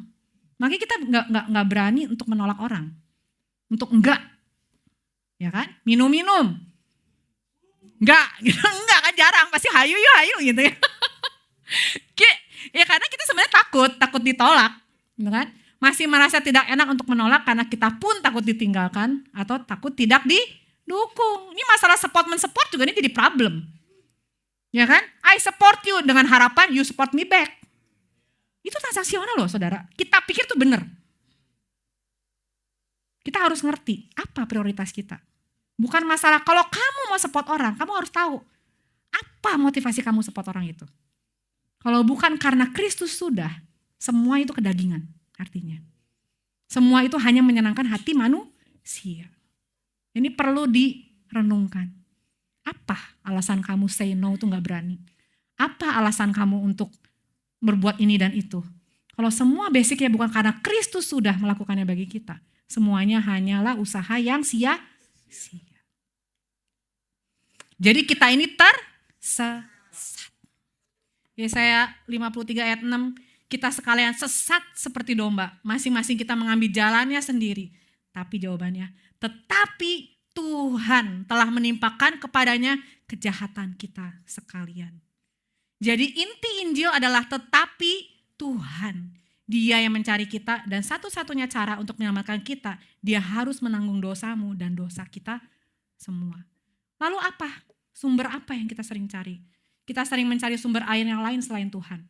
Makanya kita nggak berani untuk menolak orang, untuk enggak, ya kan? Minum, enggak, gitu. Enggak kan jarang, pasti hayu gitu ya. Ya karena kita sebenarnya takut ditolak, gitu kan? Masih merasa tidak enak untuk menolak karena kita pun takut ditinggalkan atau takut tidak didukung. Ini masalah support juga ini jadi problem. Ya kan? I support you dengan harapan you support me back. Itu transaksional loh saudara. Kita pikir itu benar. Kita harus ngerti apa prioritas kita. Bukan masalah kalau kamu mau support orang, kamu harus tahu apa motivasi kamu support orang itu. Kalau bukan karena Kristus sudah, semua itu kedagingan artinya. Semua itu hanya menyenangkan hati manusia. Ini perlu direnungkan. Apa alasan kamu say no itu gak berani? Apa alasan kamu untuk berbuat ini dan itu? Kalau semua basicnya bukan karena Kristus sudah melakukannya bagi kita. Semuanya hanyalah usaha yang sia-sia. Jadi kita ini tersesat. Yesaya 53 ayat 6, kita sekalian sesat seperti domba. Masing-masing kita mengambil jalannya sendiri. Tapi jawabannya, tetapi Tuhan telah menimpakan kepadanya kejahatan kita sekalian. Jadi inti Injil adalah tetapi Tuhan. Dia yang mencari kita dan satu-satunya cara untuk menyelamatkan kita, dia harus menanggung dosamu dan dosa kita semua. Lalu apa? Sumber apa yang kita sering cari? Kita sering mencari sumber air yang lain selain Tuhan.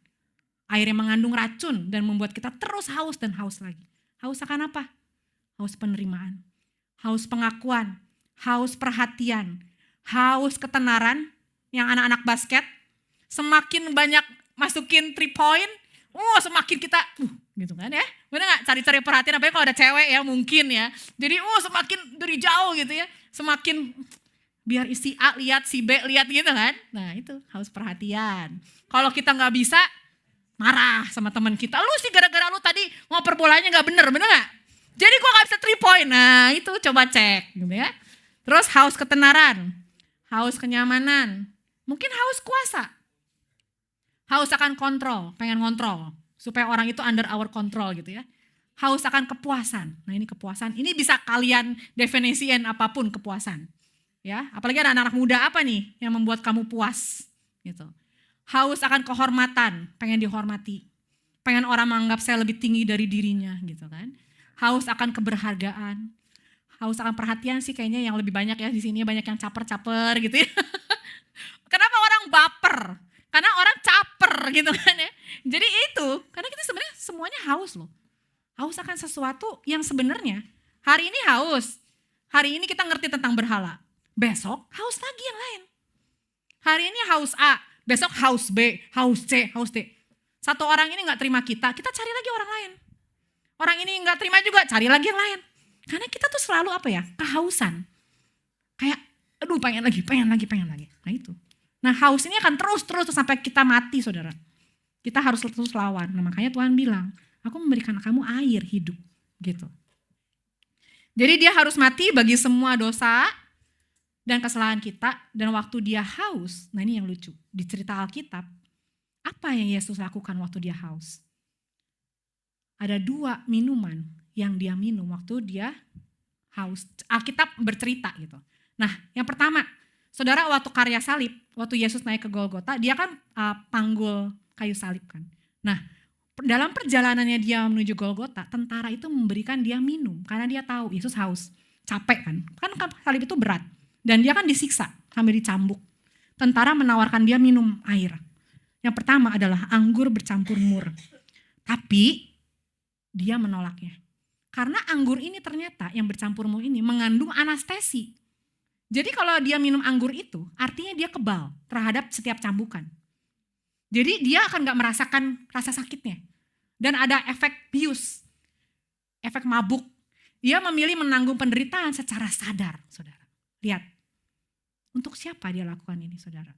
Air yang mengandung racun dan membuat kita terus haus dan haus lagi. Haus akan apa? Haus penerimaan, haus pengakuan, haus perhatian, haus ketenaran. Yang anak-anak basket, semakin banyak masukin 3 point, semakin kita, gitu kan ya. Bener gak? Cari-cari perhatian, apalagi kalau ada cewek ya mungkin ya. Jadi semakin dari jauh gitu ya, semakin biar si A lihat, si B lihat gitu kan. Nah itu haus perhatian. Kalau kita gak bisa, marah sama teman kita. Lu sih gara-gara lu tadi ngoper bolanya gak bener gak? Jadi gua gak bisa 3 point. Nah itu coba cek gitu ya. Terus haus ketenaran, haus kenyamanan, mungkin haus kuasa. Haus akan kontrol, pengen ngontrol. Supaya orang itu under our control gitu ya. Haus akan kepuasan. Nah ini kepuasan, ini bisa kalian definisiin apapun kepuasan. Ya, apalagi ada anak-anak muda apa nih yang membuat kamu puas gitu. Haus akan kehormatan, pengen dihormati. Pengen orang menganggap saya lebih tinggi dari dirinya gitu kan. Haus akan keberhargaan. Haus akan perhatian sih kayaknya yang lebih banyak ya di sini, banyak yang caper-caper gitu ya. Kenapa orang baper? Karena orang caper gitu kan ya. Jadi itu, karena kita sebenarnya semuanya haus loh. Haus akan sesuatu yang sebenarnya hari ini haus. Hari ini kita ngerti tentang berhala. Besok haus lagi yang lain. Hari ini haus A, besok haus B, haus C, haus D. Satu orang ini gak terima kita cari lagi orang lain. Orang ini gak terima juga, cari lagi yang lain. Karena kita tuh selalu kehausan. Kayak, aduh pengen lagi. Nah itu. Nah haus ini akan terus sampai kita mati saudara. Kita harus terus lawan. Nah makanya Tuhan bilang, aku memberikan kamu air hidup gitu. Jadi dia harus mati bagi semua dosa dan kesalahan kita. Dan waktu dia haus, nah ini yang lucu. Di cerita Alkitab, apa yang Yesus lakukan waktu dia haus? Ada 2 minuman yang dia minum waktu dia haus. Alkitab bercerita gitu. Nah yang pertama, Saudara, waktu karya salib, waktu Yesus naik ke Golgota, dia kan panggul kayu salib kan. Nah, dalam perjalanannya dia menuju Golgota, tentara itu memberikan dia minum karena dia tahu Yesus haus, capek kan. Kan salib itu berat dan dia kan disiksa sambil dicambuk. Tentara menawarkan dia minum air. Yang pertama adalah anggur bercampur mur. Tapi dia menolaknya. Karena anggur ini ternyata yang bercampur mur ini mengandung anestesi. Jadi kalau dia minum anggur itu, artinya dia kebal terhadap setiap cambukan. Jadi dia akan gak merasakan rasa sakitnya. Dan ada efek bius, efek mabuk. Dia memilih menanggung penderitaan secara sadar, saudara. Lihat, untuk siapa dia lakukan ini, saudara?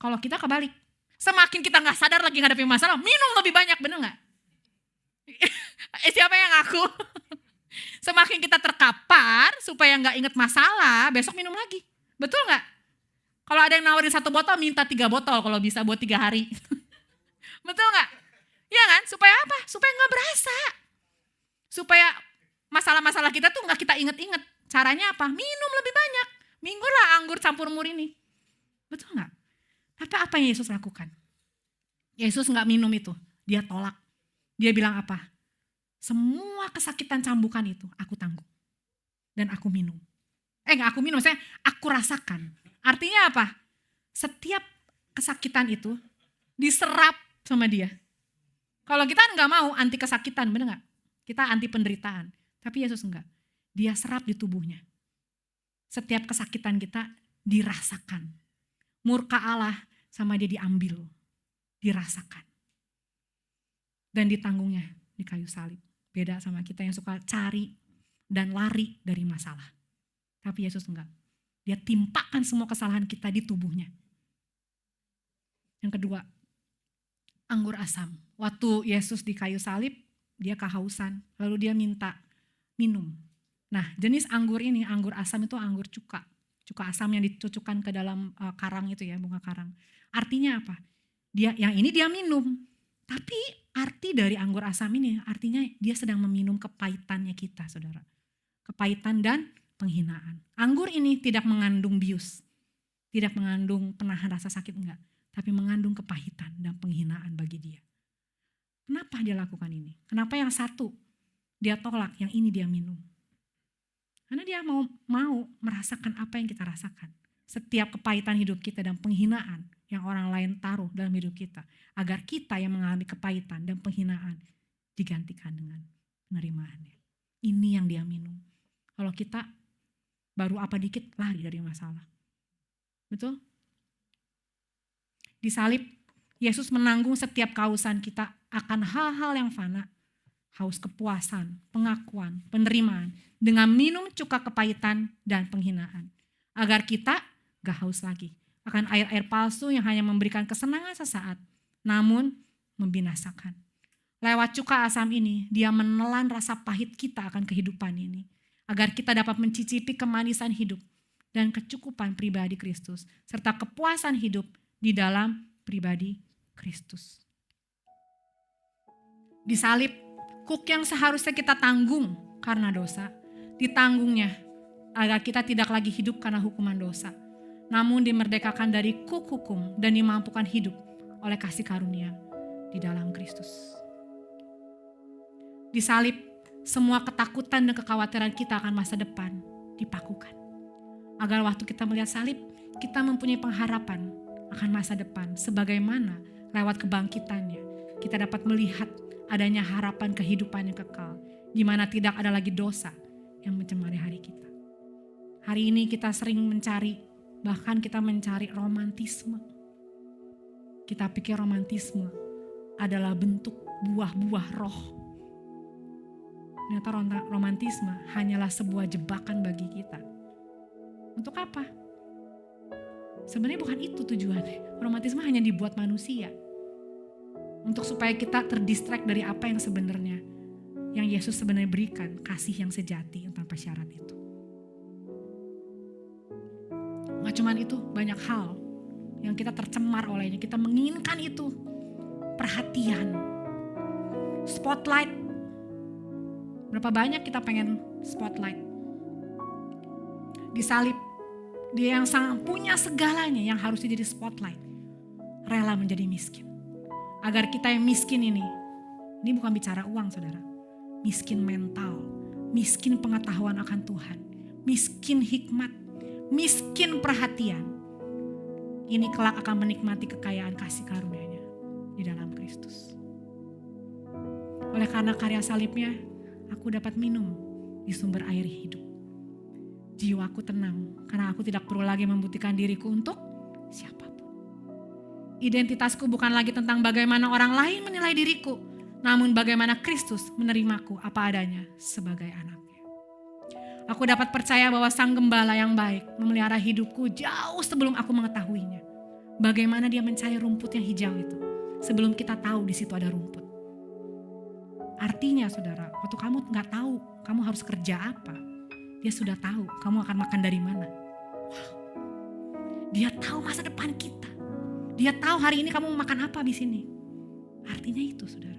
Kalau kita kebalik, semakin kita gak sadar lagi ngadepin masalah, minum lebih banyak, bener gak? Siapa yang ngaku? Semakin kita terkapar supaya gak inget masalah, besok minum lagi. Betul gak? Kalau ada yang nawarin 1 botol, minta 3 botol kalau bisa buat 3 hari. Betul gak? Ya kan? Supaya apa? Supaya gak berasa. Supaya masalah-masalah kita tuh gak kita inget-inget. Caranya apa? Minum lebih banyak. Minggu lah anggur campur mur ini. Betul gak? Tapi apa yang Yesus lakukan? Yesus gak minum itu. Dia tolak. Dia bilang apa? Semua kesakitan cambukan itu aku tanggung. Dan aku minum. Gak aku minum, maksudnya aku rasakan. Artinya apa? Setiap kesakitan itu diserap sama dia. Kalau kita gak mau anti kesakitan, bener gak? Kita anti penderitaan. Tapi Yesus enggak. Dia serap di tubuhnya. Setiap kesakitan kita dirasakan. Murka Allah sama dia diambil. Dirasakan. Dan ditanggungnya di kayu salib. Beda sama kita yang suka cari dan lari dari masalah. Tapi Yesus enggak. Dia timpakan semua kesalahan kita di tubuhnya. Yang kedua, anggur asam. Waktu Yesus di kayu salib, dia kehausan. Lalu dia minta minum. Nah, jenis anggur ini, anggur asam itu anggur cuka. Cuka asam yang dicucukkan ke dalam karang itu ya, bunga karang. Artinya apa? Yang ini dia minum. Tapi arti dari anggur asam ini artinya dia sedang meminum kepahitannya kita, saudara. Kepahitan dan penghinaan. Anggur ini tidak mengandung bius. Tidak mengandung penahan rasa sakit, enggak. Tapi mengandung kepahitan dan penghinaan bagi dia. Kenapa dia lakukan ini? Kenapa yang satu dia tolak, yang ini dia minum? Karena dia mau merasakan apa yang kita rasakan. Setiap kepahitan hidup kita dan penghinaan yang orang lain taruh dalam hidup kita. Agar kita yang mengalami kepahitan dan penghinaan digantikan dengan penerimaannya. Ini yang dia minum. Kalau kita baru apa dikit lari dari masalah. Betul? Di salib, Yesus menanggung setiap kehausan kita akan hal-hal yang fana. Haus kepuasan, pengakuan, penerimaan. Dengan minum cuka kepahitan dan penghinaan. Agar kita gak haus lagi. Akan air-air palsu yang hanya memberikan kesenangan sesaat. Namun membinasakan. Lewat cuka asam ini, dia menelan rasa pahit kita akan kehidupan ini. Agar kita dapat mencicipi kemanisan hidup dan kecukupan pribadi Kristus. Serta kepuasan hidup di dalam pribadi Kristus. Di salib, kuk yang seharusnya kita tanggung karena dosa, ditanggungnya agar kita tidak lagi hidup karena hukuman dosa. Namun dimerdekakan dari kuk hukum dan dimampukan hidup oleh kasih karunia di dalam Kristus. Di salib, semua ketakutan dan kekhawatiran kita akan masa depan dipakukan. Agar waktu kita melihat salib, kita mempunyai pengharapan akan masa depan. Sebagaimana lewat kebangkitannya, kita dapat melihat adanya harapan kehidupan yang kekal. Di mana tidak ada lagi dosa yang mencemari hari kita. Hari ini kita sering mencari, bahkan kita mencari romantisme. Kita pikir romantisme adalah bentuk buah-buah roh. Ternyata romantisme hanyalah sebuah jebakan bagi kita. Untuk apa? Sebenarnya bukan itu tujuannya. Romantisme hanya dibuat manusia. Untuk supaya kita terdistract dari apa yang sebenarnya. Yang Yesus sebenarnya berikan, kasih yang sejati yang tanpa syarat itu. Gak cuman itu, banyak hal yang kita tercemar olehnya. Kita menginginkan itu. Perhatian. Spotlight. Berapa banyak kita pengen spotlight. Di salib, Dia yang punya segalanya, yang harusnya jadi spotlight, rela menjadi miskin. Agar kita yang miskin ini bukan bicara uang saudara. Miskin mental, miskin pengetahuan akan Tuhan, miskin hikmat, miskin perhatian. Ini kelak akan menikmati kekayaan kasih karunia-Nya di dalam Kristus. Oleh karena karya salibnya, aku dapat minum di sumber air hidup. Jiwaku tenang karena aku tidak perlu lagi membuktikan diriku untuk siapapun. Identitasku bukan lagi tentang bagaimana orang lain menilai diriku, namun bagaimana Kristus menerimaku apa adanya sebagai anaknya. Aku dapat percaya bahwa Sang Gembala yang baik memelihara hidupku jauh sebelum aku mengetahuinya. Bagaimana Dia mencari rumput yang hijau itu sebelum kita tahu di situ ada rumput. Artinya saudara, waktu kamu gak tahu kamu harus kerja apa, Dia sudah tahu kamu akan makan dari mana. Wow. Dia tahu masa depan kita. Dia tahu hari ini kamu mau makan apa di sini. Artinya itu saudara.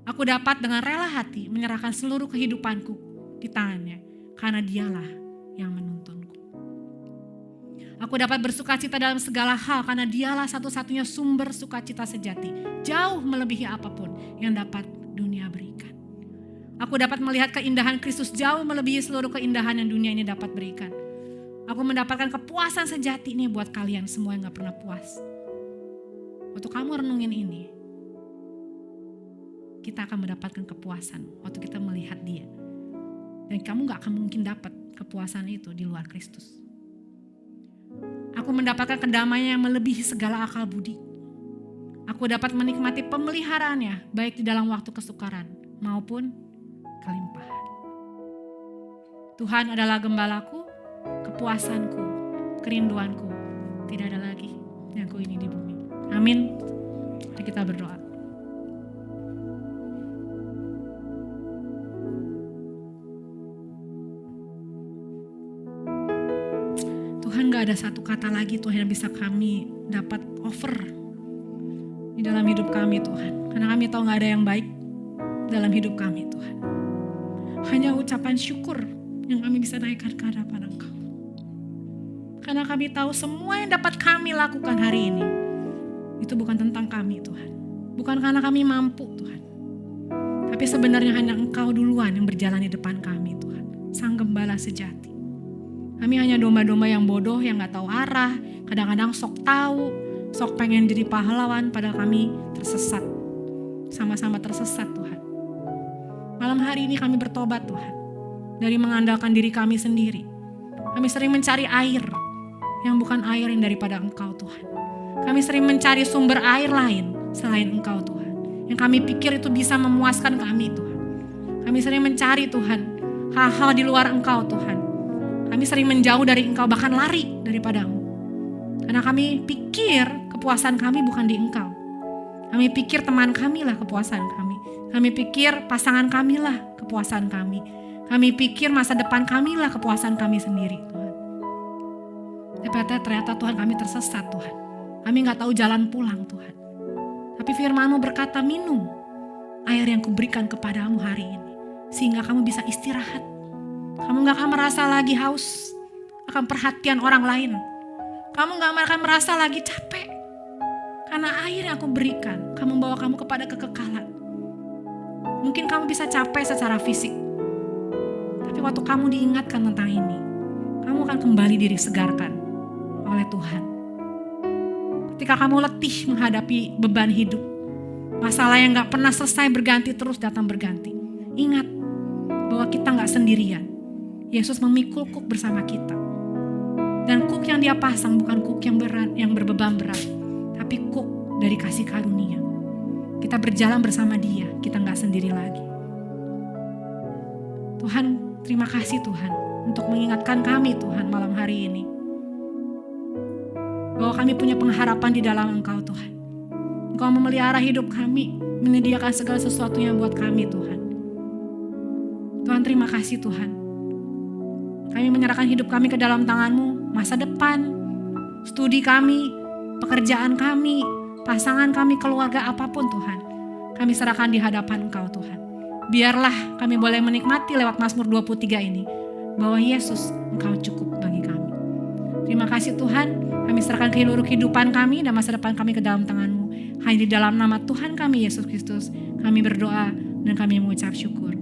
Aku dapat dengan rela hati menyerahkan seluruh kehidupanku di tangannya, karena Dialah yang menuntunku. Aku dapat bersukacita dalam segala hal karena Dialah satu-satunya sumber sukacita sejati, jauh melebihi apapun yang dapat dunia berikan. Aku dapat melihat keindahan Kristus jauh melebihi seluruh keindahan yang dunia ini dapat berikan. Aku mendapatkan kepuasan sejati ini buat kalian semua yang gak pernah puas. Waktu kamu renungin ini, kita akan mendapatkan kepuasan waktu kita melihat Dia. Dan kamu gak akan mungkin dapat kepuasan itu di luar Kristus. Aku mendapatkan kedamaian yang melebihi segala akal budi. Aku dapat menikmati pemeliharaannya baik di dalam waktu kesukaran maupun kelimpahan. Tuhan adalah gembalaku, kepuasanku, kerinduanku. Tidak ada lagi yang ku ini di bumi. Amin. Mari kita berdoa. Tuhan, gak ada satu kata lagi Tuhan yang bisa kami dapat offer di dalam hidup kami Tuhan. Karena kami tahu gak ada yang baik dalam hidup kami Tuhan. Hanya ucapan syukur yang kami bisa naikkan ke hadapan Engkau. Karena kami tahu semua yang dapat kami lakukan hari ini, itu bukan tentang kami Tuhan. Bukan karena kami mampu Tuhan. Tapi sebenarnya hanya Engkau duluan yang berjalan di depan kami Tuhan. Sang Gembala sejati. Kami hanya domba-domba yang bodoh, yang gak tahu arah, kadang-kadang sok tahu, sok pengen jadi pahlawan, padahal kami tersesat. Sama-sama tersesat Tuhan. Malam hari ini kami bertobat Tuhan. Dari mengandalkan diri kami sendiri. Kami sering mencari air, yang bukan air yang daripada Engkau Tuhan. Kami sering mencari sumber air lain selain Engkau Tuhan. Yang kami pikir itu bisa memuaskan kami Tuhan. Kami sering mencari Tuhan, hal-hal di luar Engkau Tuhan. Kami sering menjauh dari Engkau, bahkan lari daripada-Mu. Karena kami pikir kepuasan kami bukan di Engkau. Kami pikir teman kami lah kepuasan kami. Kami pikir pasangan kami lah kepuasan kami. Kami pikir masa depan kami lah kepuasan kami sendiri Tuhan. Tapi ternyata Tuhan kami tersesat Tuhan. Kami gak tahu jalan pulang Tuhan. Tapi firman-Mu berkata, minum air yang kuberikan kepadamu hari ini. Sehingga kamu bisa istirahat. Kamu gak akan merasa lagi haus akan perhatian orang lain. Kamu gak akan merasa lagi capek. Karena air yang aku berikan, kamu membawa kamu kepada kekekalan. Mungkin kamu bisa capek secara fisik. Tapi waktu kamu diingatkan tentang ini, kamu akan kembali disegarkan oleh Tuhan. Ketika kamu letih menghadapi beban hidup, masalah yang gak pernah selesai berganti terus datang berganti. Ingat bahwa kita gak sendirian. Yesus memikul kuk bersama kita. Dan kuk yang Dia pasang bukan kuk yang berat, yang berbeban berat. Tapi kuk dari kasih karunia. Kita berjalan bersama Dia, kita gak sendiri lagi. Tuhan, terima kasih Tuhan untuk mengingatkan kami Tuhan malam hari ini. Bahwa kami punya pengharapan di dalam Engkau Tuhan. Engkau memelihara hidup kami, menyediakan segala sesuatunya buat kami Tuhan. Tuhan, terima kasih Tuhan. Kami menyerahkan hidup kami ke dalam tangan-Mu, masa depan, studi kami, pekerjaan kami, pasangan kami, keluarga apapun Tuhan. Kami serahkan di hadapan Engkau Tuhan. Biarlah kami boleh menikmati lewat Mazmur 23 ini, bahwa Yesus Engkau cukup bagi kami. Terima kasih Tuhan, kami serahkan seluruh kehidupan kami dan masa depan kami ke dalam tangan-Mu. Hanya di dalam nama Tuhan kami Yesus Kristus kami berdoa dan kami mengucap syukur.